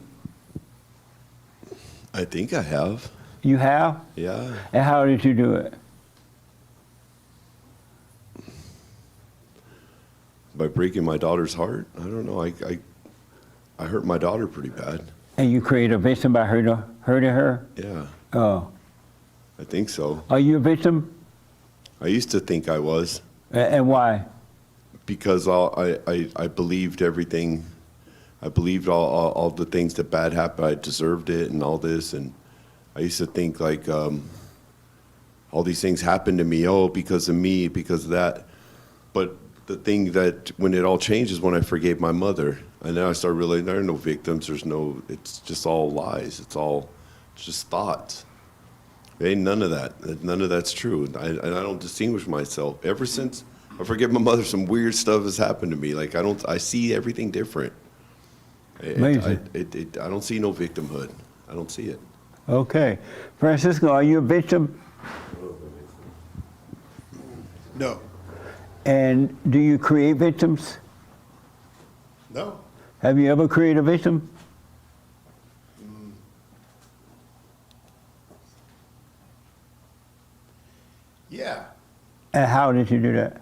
I: I think I have.
B: You have?
I: Yeah.
B: And how did you do it?
I: By breaking my daughter's heart. I don't know. I hurt my daughter pretty bad.
B: And you created a victim by hurting her?
I: Yeah.
B: Oh.
I: I think so.
B: Are you a victim?
I: I used to think I was.
B: And why?
I: Because I believed everything. I believed all the things that bad happened. I deserved it and all this. And I used to think like all these things happened to me. Oh, because of me, because of that. But the thing that when it all changes when I forgave my mother. And then I started realizing there are no victims. It's just all lies. It's just thoughts. Ain't none of that. None of that's true. I don't distinguish myself. Ever since I forgive my mother, some weird stuff has happened to me. Like I see everything different.
B: Amazing.
I: I don't see no victimhood. I don't see it.
B: Okay. Francisco, are you a victim?
I: No.
B: And do you create victims?
I: No.
B: Have you ever created a victim?
U: Yeah.
B: And how did you do that?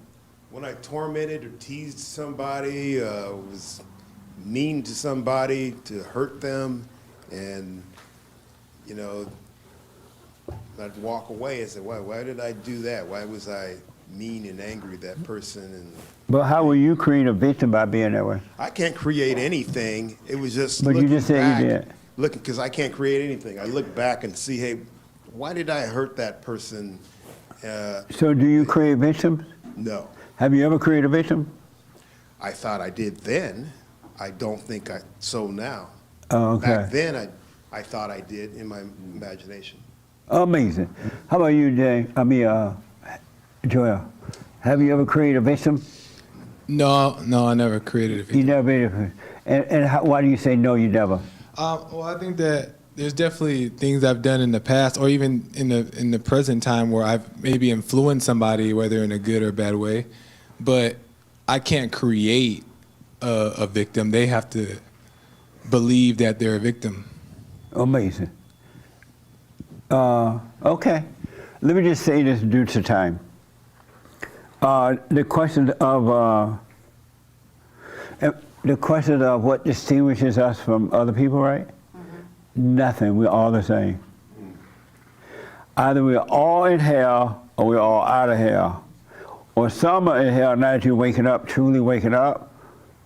U: When I tormented or teased somebody, was mean to somebody to hurt them, and I'd walk away and say, why did I do that? Why was I mean and angry at that person? And
B: But how will you create a victim by being that way?
U: I can't create anything. It was just
B: But you just said you did.
U: Looking, because I can't create anything. I look back and see, hey, why did I hurt that person?
B: So do you create victims?
U: No.
B: Have you ever created a victim?
U: I thought I did then. I don't think so now.
B: Oh, okay.
U: Back then, I thought I did in my imagination.
B: Amazing. How about you, Joel? Have you ever created a victim?
Q: No, I never created a victim.
B: You never created a victim. And why do you say no, you never?
Q: Well, I think that there's definitely things I've done in the past, or even in the present time, where I've maybe influenced somebody, whether in a good or bad way. But I can't create a victim. They have to believe that they're a victim.
B: Amazing. Okay. Let me just say this due to time. The question of what distinguishes us from other people, right? Nothing. We're all the same. Either we're all in hell or we're all out of hell. Or some are in hell now that you're waking up, truly waking up,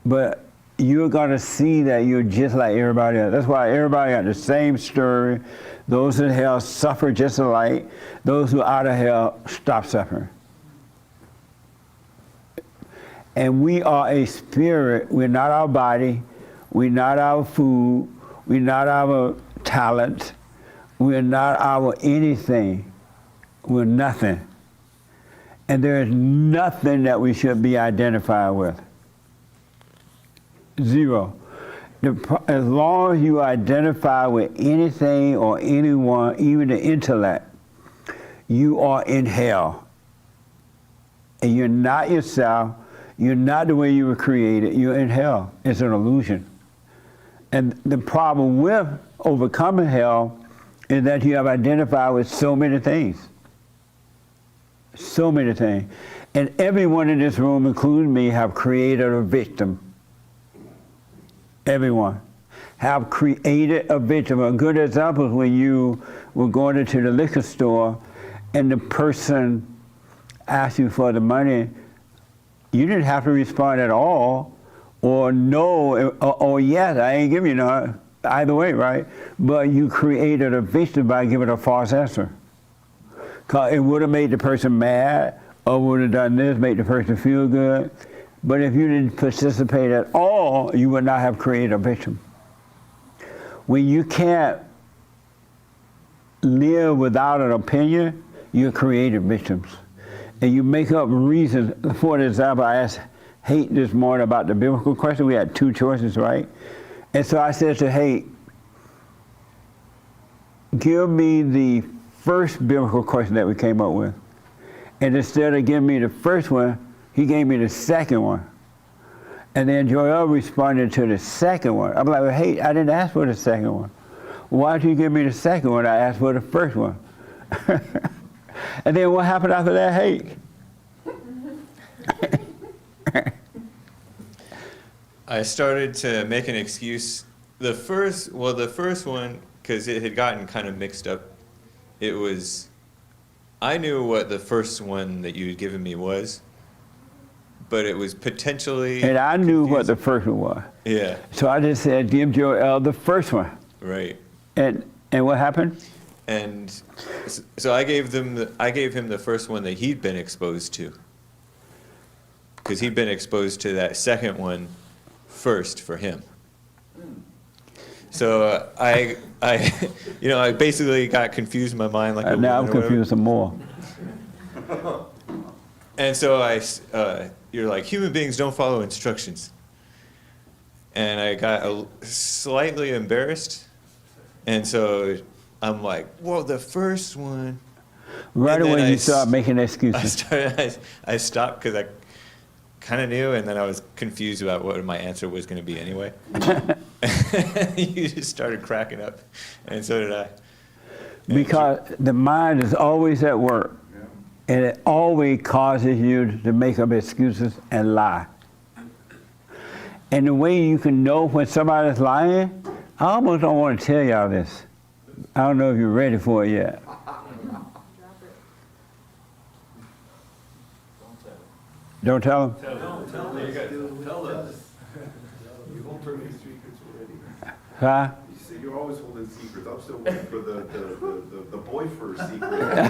B: but you're going to see that you're just like everybody else. That's why everybody got the same story. Those in hell suffer just alike. Those who are out of hell stop suffering. And we are a spirit. We're not our body. We're not our food. We're not our talent. We're not our anything. We're nothing. And there is nothing that we should be identified with. Zero. As long as you identify with anything or anyone, even the intellect, you are in hell. And you're not yourself. You're not the way you were created. You're in hell. It's an illusion. And the problem with overcoming hell is that you have identified with so many things. So many things. And everyone in this room, including me, have created a victim. Everyone have created a victim. A good example is when you were going into the liquor store and the person asked you for the money. You didn't have to respond at all, or no, or yes, I ain't giving you none. Either way, right? But you created a victim by giving a false answer. Because it would have made the person mad, or would have done this, make the person feel good. But if you didn't participate at all, you would not have created a victim. When you can't live without an opinion, you created victims. And you make up reasons. For example, I asked Hake this morning about the biblical question. We had two choices, right? And so I said to Hake, give me the first biblical question that we came up with. And instead of giving me the first one, he gave me the second one. And then Joel responded to the second one. I'm like, well, hey, I didn't ask for the second one. Why did you give me the second one? I asked for the first one. And then what happened after that, Hake?
O: I started to make an excuse. The first one, because it had gotten kind of mixed up. It was, I knew what the first one that you had given me was, but it was potentially.
B: And I knew what the first one was.
O: Yeah.
B: So I just said, give Joel the first one.
O: Right.
B: And what happened?
O: And so I gave him the first one that he'd been exposed to, because he'd been exposed to that second one first for him. So I basically got confused in my mind, like.
B: Now I'm confused some more.
O: And so you're like, human beings don't follow instructions. And I got slightly embarrassed, and so I'm like, well, the first one.
B: Right away you start making excuses.
O: I stopped because I kind of knew, and then I was confused about what my answer was going to be anyway. You just started cracking up, and so did I.
B: Because the mind is always at work, and it always causes you to make up excuses and lie. And the way you can know when somebody's lying, I almost don't want to tell y'all this. I don't know if you're ready for it yet. Don't tell them?
I: Tell us. You won't bring me secrets already.
B: Huh?
I: You say you're always holding secrets. I'm still waiting for the boy first secret. I'm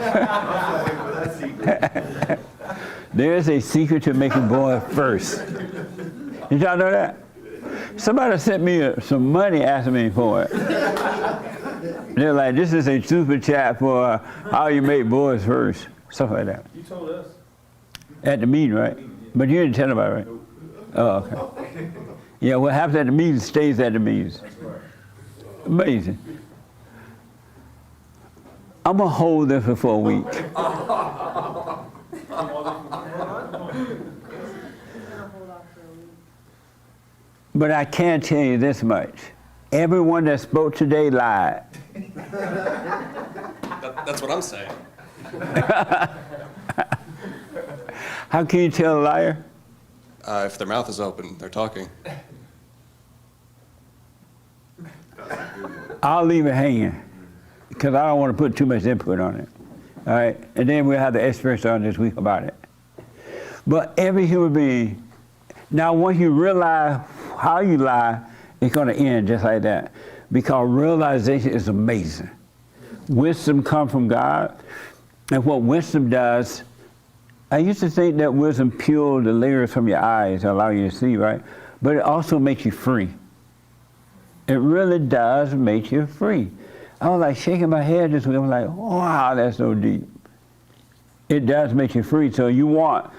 I: still waiting for that secret.
B: There's a secret to making boys first. Did y'all know that? Somebody sent me some money asking me for it. They're like, this is a super chat for how you make boys first. Stuff like that.
F: You told us.
B: At the meeting, right? But you didn't tell nobody, right? Oh, okay. Yeah, what happens at the meeting stays at the meetings. Amazing. I'm going to hold this for a week. But I can tell you this much. Everyone that spoke today lied.
R: That's what I'm saying.
B: How can you tell a liar?
R: If their mouth is open, they're talking.
B: I'll leave it hanging because I don't want to put too much input on it. All right, and then we'll have the experience on this week about it. But every human being, now once you realize how you lie, it's going to end just like that. Because realization is amazing. Wisdom comes from God, and what wisdom does, I used to think that wisdom peeled the layers from your eyes, allow you to see, right? But it also makes you free. It really does make you free. I was like shaking my head this week. I was like, wow, that's so deep. It does make you free. So you want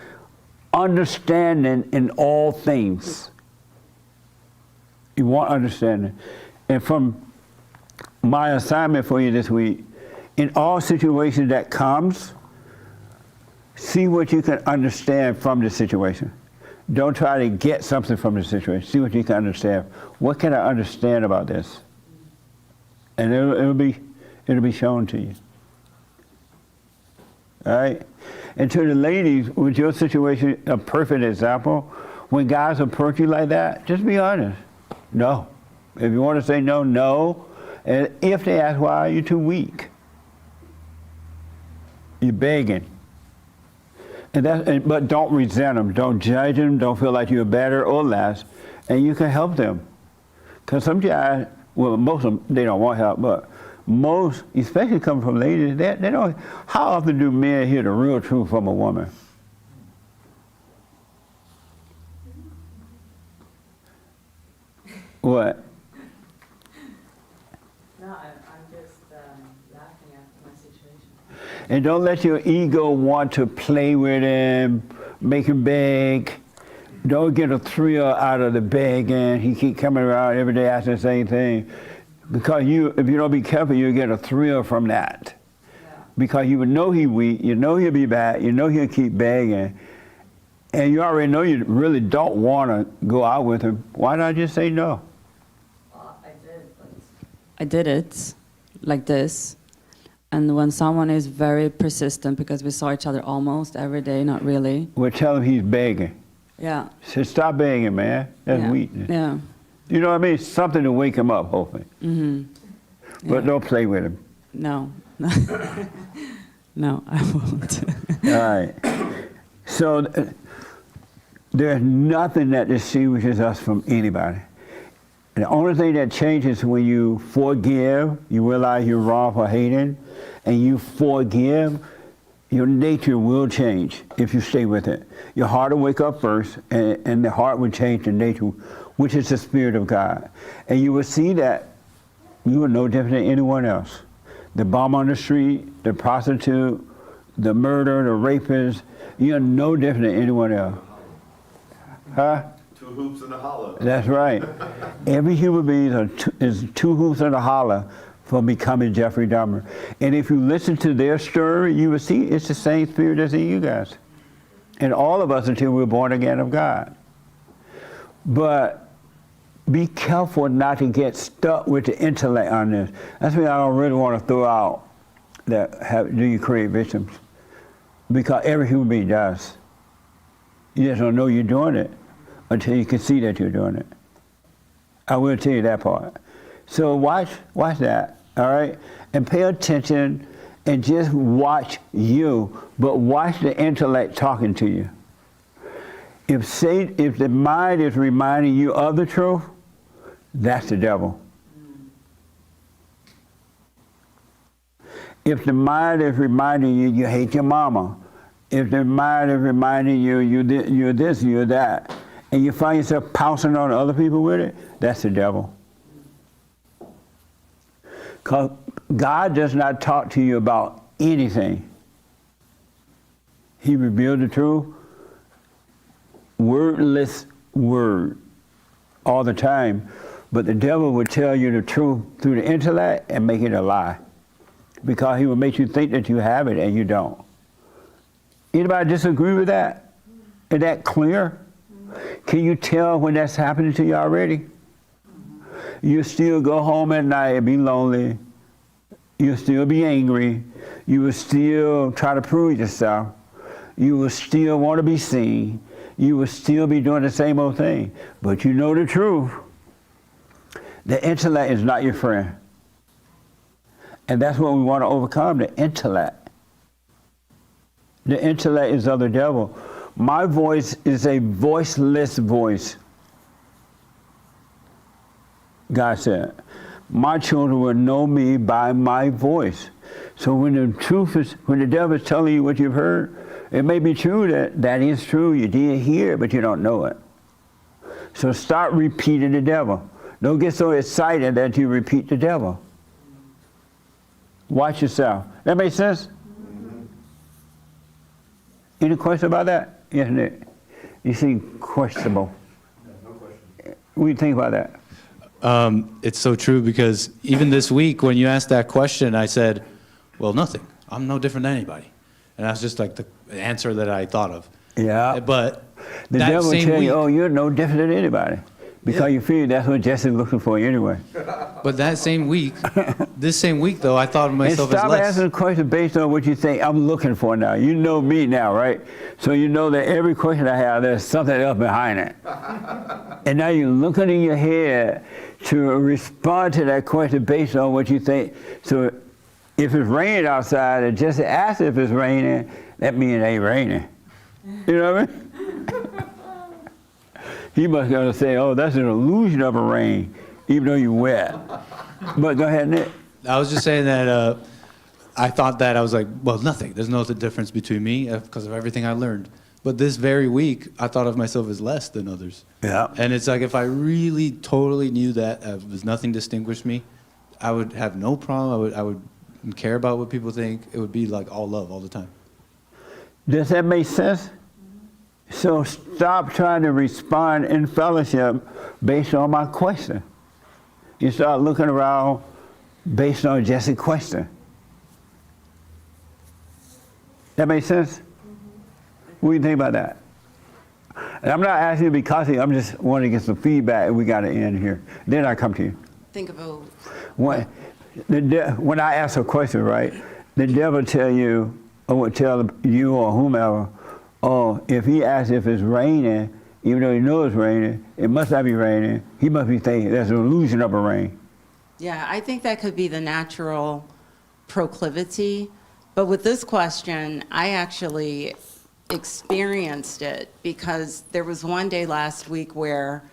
B: understanding in all things. You want understanding. And from my assignment for you this week, in all situations that comes, see what you can understand from the situation. Don't try to get something from the situation. See what you can understand. What can I understand about this? And it'll be shown to you. All right? And to the ladies, with your situation, a perfect example, when guys approach you like that, just be honest. No. If you want to say no, no. And if they ask why, you're too weak. You're begging. But don't resent them. Don't judge them. Don't feel like you're better or less. And you can help them. Because some guys, well, most of them, they don't want help, but most, especially coming from ladies, they don't. How often do men hear the real truth from a woman? What?
P: No, I'm just laughing at my situation.
B: And don't let your ego want to play with him, make him beg. Don't get a thrill out of the begging. He keep coming around every day asking the same thing. Because if you don't be careful, you'll get a thrill from that. Yeah. Because you would know he's weak, you know he'll be bad, you know he'll keep begging, and you already know you really don't want to go out with him. Why not just say no?
P: Well,
S: I did it like this. And when someone is very persistent, because we saw each other almost every day, not really.
B: We'll tell him he's begging.
S: Yeah.
B: Say, stop begging, man. That's weakness.
S: Yeah.
B: You know what I mean? Something to wake him up, hopefully.
S: Mm-hmm.
B: But don't play with him.
S: No. No, I won't.
B: All right. So there's nothing that distinguishes us from anybody. And the only thing that changes when you forgive, you realize you're wrong for hating, and you forgive, your nature will change if you stay with it. Your heart will wake up first, and the heart will change the nature, which is the Spirit of God. And you will see that you are no different than anyone else. The bum on the street, the prostitute, the murderer, the rapist, you're no different than anyone else. Huh?
I: Two hoops in a hollow.
B: That's right. Every human being is two hoops in a hollow for becoming Jeffrey Dahmer. And if you listen to their story, you will see it's the same spirit that's in you guys. And all of us until we're born again of God. But be careful not to get stuck with the intellect on this. That's why I don't really want to throw out that do you create victims? Because every human being does. You just don't know you're doing it until you can see that you're doing it. I will tell you that part. So watch that, all right? And pay attention and just watch you, but watch the intellect talking to you. If the mind is reminding you of the truth, that's the devil. If the mind is reminding you you hate your mama, if the mind is reminding you you're this, you're that, and you find yourself pouncing on other people with it, that's the devil. Because God does not talk to you about anything. He revealed the truth, wordless word, all the time. But the devil will tell you the truth through the intellect and make it a lie. Because he will make you think that you have it and you don't. Anybody disagree with that? Is that clear? Can you tell when that's happening to you already? You still go home at night and be lonely. You'll still be angry. You will still try to prove yourself. You will still want to be seen. You will still be doing the same old thing. But you know the truth. The intellect is not your friend. And that's what we want to overcome, the intellect. The intellect is of the devil. My voice is a voiceless voice. God said, my children will know me by my voice. So when the devil is telling you what you've heard, it may be true that is true. You did hear it, but you don't know it. So stop repeating the devil. Don't get so excited that you repeat the devil. Watch yourself. That makes sense? Any question about that? Yes, Nick. You seem questionable.
D: No question.
B: What do you think about that?
D: It's so true, because even this week when you asked that question, I said, well, nothing. I'm no different than anybody. And that's just like the answer that I thought of.
B: Yeah.
D: But
B: the
D: that
B: devil
D: same
B: tell
D: week,
B: you, oh, you're no different than anybody. Because you feel that's what Jesse's looking for anyway.
D: but that same week, this same week though, I thought of myself
B: and
D: as
B: stop
D: less.
B: asking questions based on what you think I'm looking for now. You know me now, right? So you know that every question I have, there's something else behind it. And now you're looking in your head to respond to that question based on what you think. So if it's raining outside and Jesse asks if it's raining, that means it ain't raining. You know what I mean? He must gonna say, oh, that's an illusion of a rain, even though you're wet. But go ahead, Nick.
D: I was just saying that I thought that I was like, well, nothing. There's no difference between me because of everything I learned. But this very week, I thought of myself as less than others.
B: Yeah.
D: And it's like if I really totally knew that there's nothing distinguished me, I would have no problem. I would care about what people think. It would be like all love all the time.
B: Does that make sense? So stop trying to respond in fellowship based on my question. You start looking around based on just a question. That makes sense? What do you think about that? And I'm not asking you to be cautious. I'm just wanting to get some feedback, and we got to end here. Then I come to you.
A: Think of a...
B: When I ask a question, right, the devil tell you, or would tell you or whomever, oh, if he asks if it's raining, even though he knows it's raining, it must not be raining. He must be thinking there's an illusion of a rain.
A: Yeah, I think that could be the natural proclivity. But with this question, I actually experienced it because there was one day last week where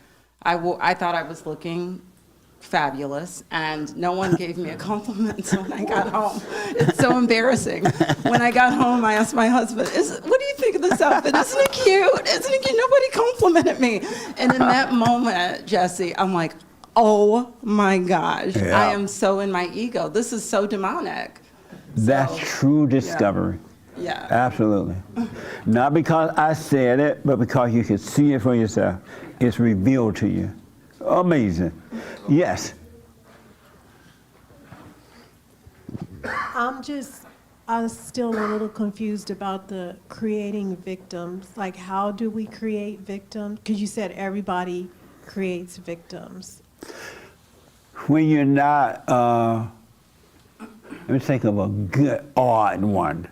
A: I thought I was looking fabulous, and no one gave me a compliment. So when I got home, it's so embarrassing. When I got home, I asked my husband, what do you think of this outfit? Isn't it cute? Isn't it cute? Nobody complimented me. And in that moment, Jesse, I'm like, oh my gosh,
B: Yeah.
A: I am so in my ego. This is so demonic.
B: That's true discovery.
A: Yeah.
B: Absolutely. Not because I said it, but because you can see it for yourself. It's revealed to you. Amazing. Yes.
N: I'm still a little confused about the creating victims. Like, how do we create victims? Because you said everybody creates victims.
B: When you're not, let me think of a good, odd one.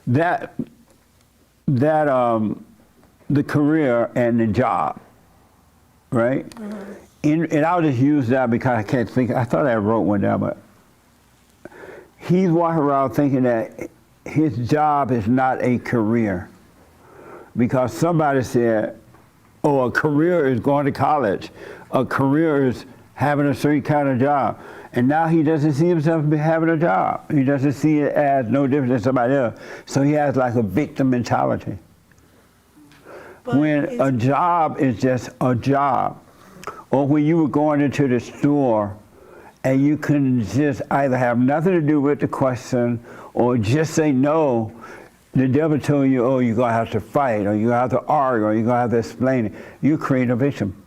B: The career and the job, right? And I'll just use that because I can't think. I thought I wrote one down, but he's walking around thinking that his job is not a career because somebody said, oh, a career is going to college. A career is having a certain kind of job. And now he doesn't see himself having a job. He doesn't see it as no different than somebody else. So he has like a victim mentality. But when a job is just a job, or when you were going into the store and you couldn't just either have nothing to do with the question or just say no, the devil told you, oh, you're going to have to fight, or you're going to have to argue, or you're going to have to explain it. You create a victim.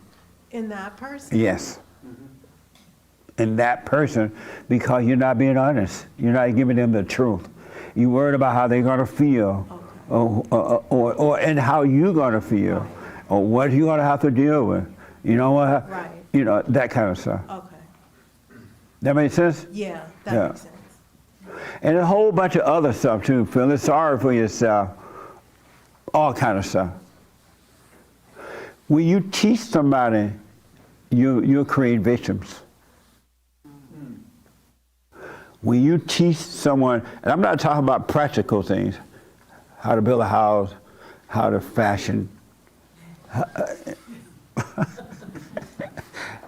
N: In that person?
B: Yes. In that person, because you're not being honest. You're not giving them the truth. You're worried about how they're going to feel, or and how you're going to feel, or what you're going to have to deal with. You know what?
N: Right.
B: You know, that kind of stuff.
N: Okay.
B: That makes sense?
N: Yeah, that makes sense.
B: And a whole bunch of other stuff too. Feeling sorry for yourself, all kind of stuff. When you teach somebody, you'll create victims. When you teach someone, and I'm not talking about practical things, how to build a house, how to fashion.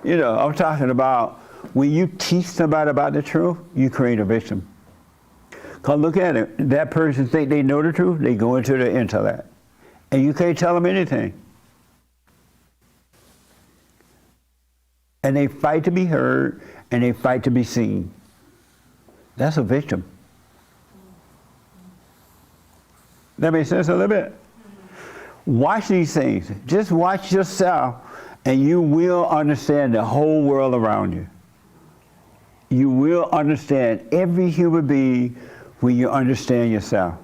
B: You know, I'm talking about when you teach somebody about the truth, you create a victim. Because look at it, that person think they know the truth, they go into the intellect. And you can't tell them anything. And they fight to be heard, and they fight to be seen. That's a victim. That makes sense a little bit? Watch these things. Just watch yourself, and you will understand the whole world around you. You will understand every human being when you understand yourself.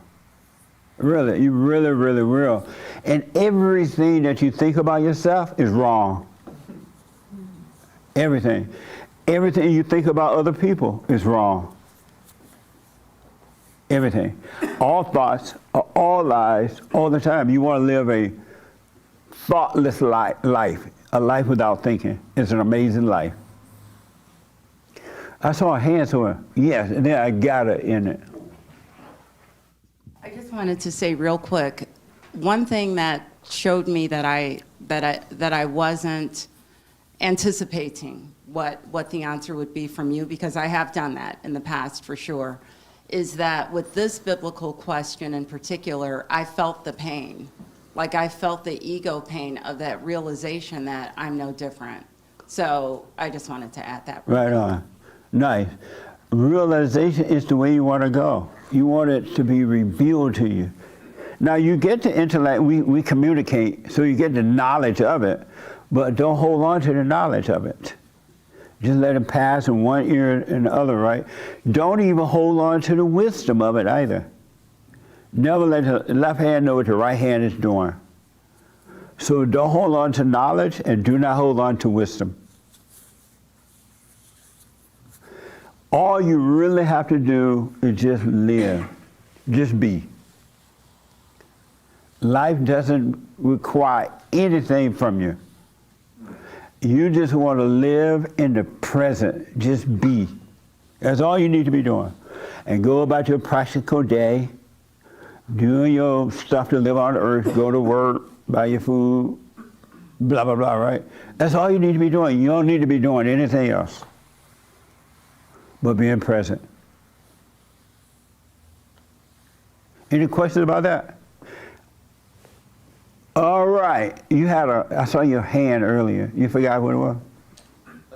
B: Really, you really, really will. And everything that you think about yourself is wrong. Everything. Everything you think about other people is wrong. Everything. All thoughts are all lies all the time. You want to live a thoughtless life, a life without thinking. It's an amazing life. I saw a hand somewhere. Yes, and then I got it in it.
A: I just wanted to say real quick, one thing that showed me that I wasn't anticipating what the answer would be from you, because I have done that in the past for sure, is that with this biblical question in particular, I felt the pain. Like I felt the ego pain of that realization that I'm no different. So I just wanted to add that.
B: Right on. Nice. Realization is the way you want to go. You want it to be revealed to you. Now you get the intellect, we communicate, so you get the knowledge of it, but don't hold on to the knowledge of it. Just let it pass in one ear and the other, right? Don't even hold on to the wisdom of it either. Never let the left hand know what the right hand is doing. So don't hold on to knowledge and do not hold on to wisdom. All you really have to do is just live, just be. Life doesn't require anything from you. You just want to live in the present, just be. That's all you need to be doing. And go about your practical day, doing your stuff to live on earth, go to work, buy your food, blah, blah, blah, right? That's all you need to be doing. You don't need to be doing anything else but being present. Any questions about that? All right, I saw your hand earlier. You forgot what it was?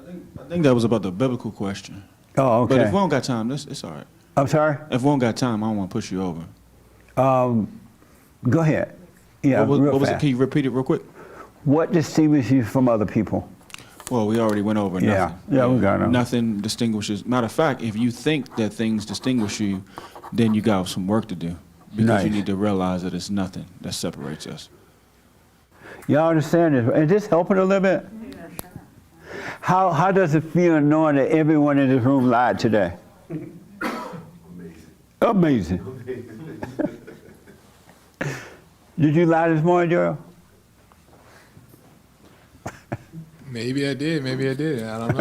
F: I think that was about the biblical question.
B: Oh, okay.
F: But if we don't got time, it's all right.
B: I'm sorry?
F: If we don't got time, I don't want to push you over.
B: Go ahead. Yeah,
F: what
B: real
F: was it?
B: fast.
F: Can you repeat it real quick?
B: What distinguishes you from other people?
F: Well, we already went over nothing.
B: Yeah, we got it.
F: Nothing distinguishes. Matter of fact, if you think that things distinguish you, then you got some work to do. Because
B: Nice.
F: you need to realize that it's nothing that separates us.
B: Y'all understand this? Is this helping a little bit? How does it feel knowing that everyone in this room lied today? Amazing. Did you lie this morning, Joel?
Q: Maybe I did, maybe I didn't. I don't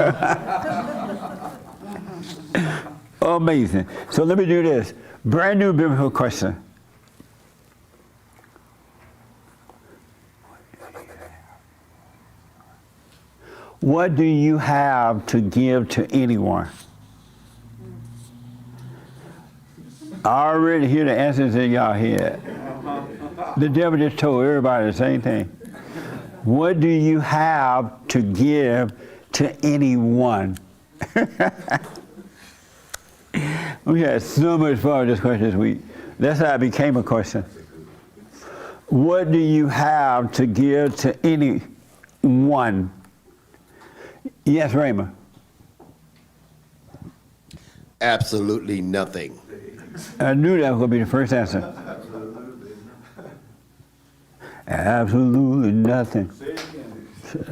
Q: know.
B: Amazing. So let me do this. Brand new biblical question. What do you have to give to anyone? I already hear the answers in y'all head. The devil just told everybody the same thing. What do you have to give to anyone? We had so much fun with this question this week. That's how it became a question. What do you have to give to anyone? Yes, Raymond.
L: Absolutely nothing.
B: I knew that was going to be the first answer. Absolutely nothing.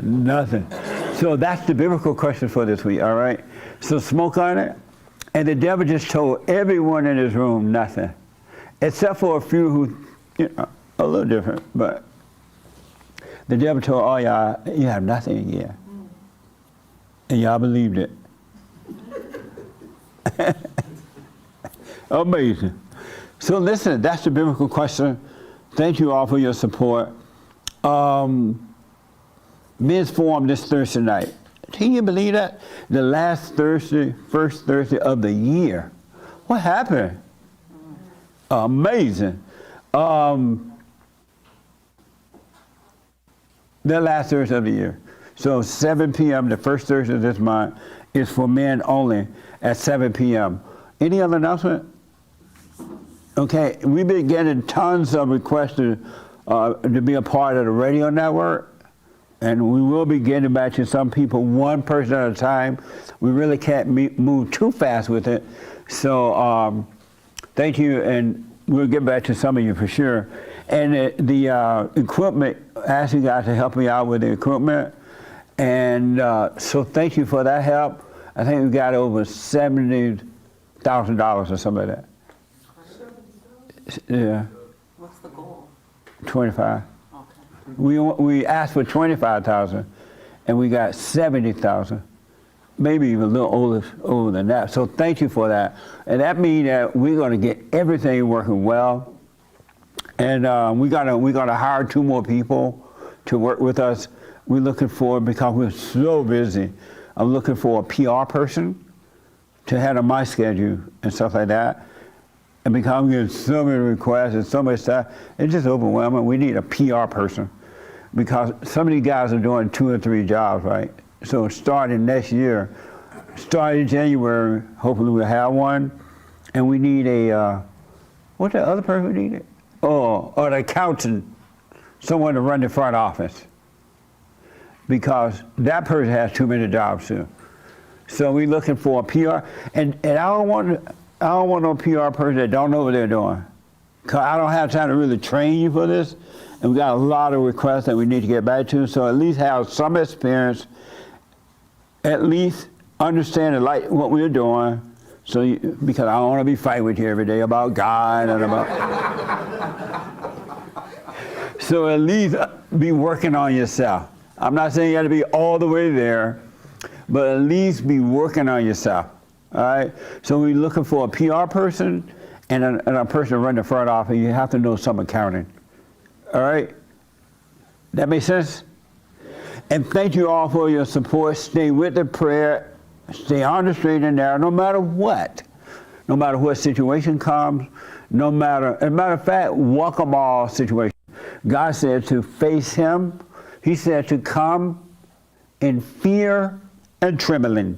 B: Nothing. So that's the biblical question for this week, all right? So smoke on it. And the devil just told everyone in this room nothing, except for a few who, a little different, but the devil told all y'all, you have nothing in here. And y'all believed it. Amazing. So listen, that's the biblical question. Thank you all for your support. Men's Forum this Thursday night. Can you believe that? The last Thursday, first Thursday of the year. What happened? Amazing. The last Thursday of the year. So 7 p.m., the first Thursday of this month, is for men only at 7 p.m. Any other announcement? Okay, we've been getting tons of requests to be a part of the radio network, and we will be getting back to some people, one person at a time. We really can't move too fast with it. So thank you, and we'll get back to some of you for sure. And the equipment, I asked you guys to help me out with the equipment, and so thank you for that help. I think we got over $70,000 or something like that. Yeah.
A: What's the goal?
B: 25. We asked for 25,000, and we got 70,000, maybe even a little older than that. So thank you for that, and that means that we're going to get everything working well, and we're gonna hire 2 more people to work with us. We're looking for, because we're so busy, I'm looking for a PR person to handle my schedule and stuff like that. And because I'm getting so many requests and so much stuff, it's just overwhelming. We need a PR person because some of these guys are doing 2 or 3 jobs, right? So starting next year, starting January, hopefully we'll have one. And we need a, what's the other person we needed? Oh, an accountant, someone to run the front office. Because that person has too many jobs too. So we're looking for a PR, and I don't want no PR person that don't know what they're doing. Cause I don't have time to really train you for this, and we got a lot of requests that we need to get back to. So at least have some experience, at least understand and like what we're doing. So because I don't want to be fighting with you every day about God and about. So at least be working on yourself. I'm not saying you got to be all the way there, but at least be working on yourself. All right, so we're looking for a PR person and a person to run the front office. You have to know some accounting. All right, that makes sense? And thank you all for your support. Stay with the prayer. Stay on the straight and narrow, no matter what. No matter what situation comes, no matter, as a matter of fact, welcome all situations. God said to face him. He said to come in fear and trembling.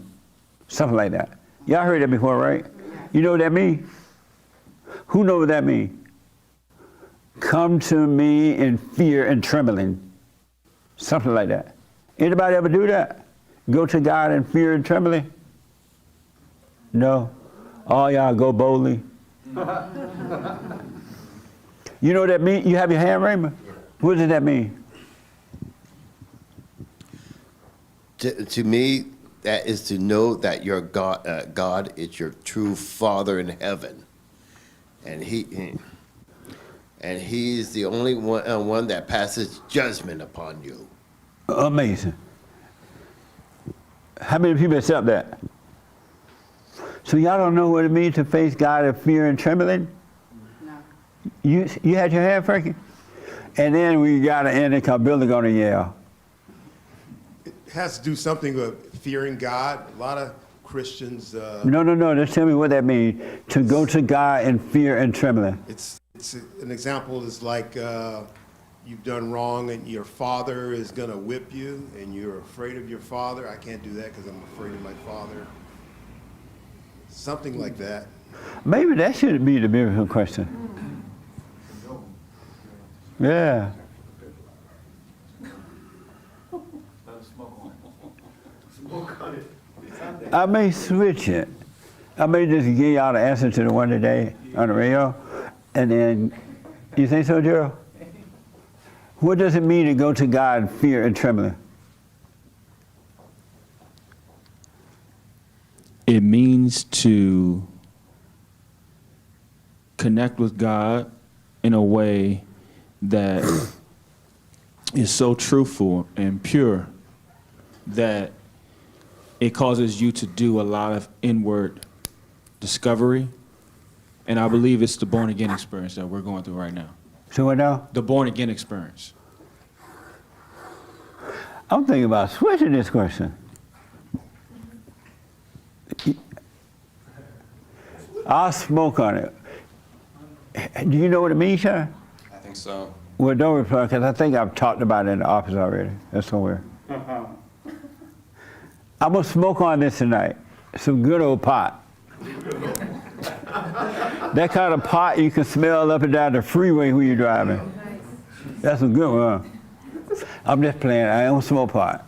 B: Something like that. Y'all heard that before, right? You know what that means? Who knows what that means? Come to me in fear and trembling. Something like that. Anybody ever do that? Go to God in fear and trembling? No. All y'all go boldly. You know what that means? You have your hand, Raymond? What does that mean?
L: To me, that is to know that your God is your true Father in heaven, and He's the only one that passes judgment upon you.
B: Amazing. How many people accept that? So y'all don't know what it means to face God in fear and trembling? No. You had your hand, Frankie? And then we got to end it because Billy going to yell.
U: It has to do something with fearing God. A lot of Christians.
B: No. Just tell me what that means. To go to God in fear and trembling.
U: It's an example is like you've done wrong and your father is going to whip you and you're afraid of your father. I can't do that because I'm afraid of my father. Something like that.
B: Maybe that should be the biblical question. Yeah. I may switch it. I may just give y'all the answer to the one today on the radio, and then, you think so, Gerald? What does it mean to go to God in fear and trembling?
F: It means to connect with God in a way that is so truthful and pure that it causes you to do a lot of inward discovery And I believe it's the born again experience that we're going through right now.
B: So what now?
F: The born again experience.
B: I'm thinking about switching this question. I'll smoke on it. Do you know what it means, Sean?
R: I think so.
B: Well, don't reply, because I think I've talked about it in the office already. That's somewhere. I'm going to smoke on this tonight. Some good old pot. That kind of pot you can smell up and down the freeway when you're driving. That's a good one. I'm just playing. I don't smoke pot.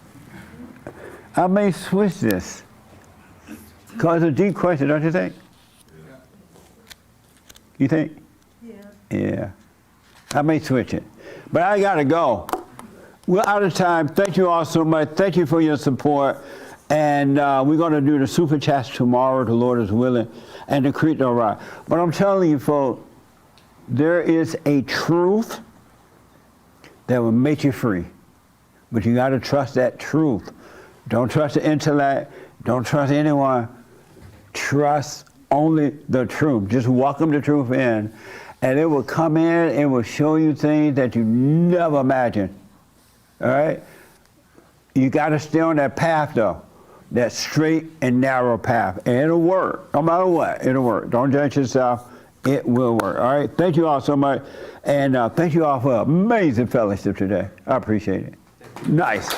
B: I may switch this. Because it's a deep question, don't you think? You think? Yeah. I may switch it. But I got to go. We're out of time. Thank you all so much. Thank you for your support. And we're going to do the super chats tomorrow, the Lord is willing, and the Creek Don't Rock. But I'm telling you, folks, there is a truth that will make you free. But you got to trust that truth. Don't trust the intellect. Don't trust anyone. Trust only the truth. Just welcome the truth in. And it will come in, it will show you things that you never imagined. All right? You got to stay on that path, though. That straight and narrow path. And it'll work. No matter what, it'll work. Don't judge yourself. It will work. All right? Thank you all so much. And thank you all for amazing fellowship today. I appreciate it. Nice.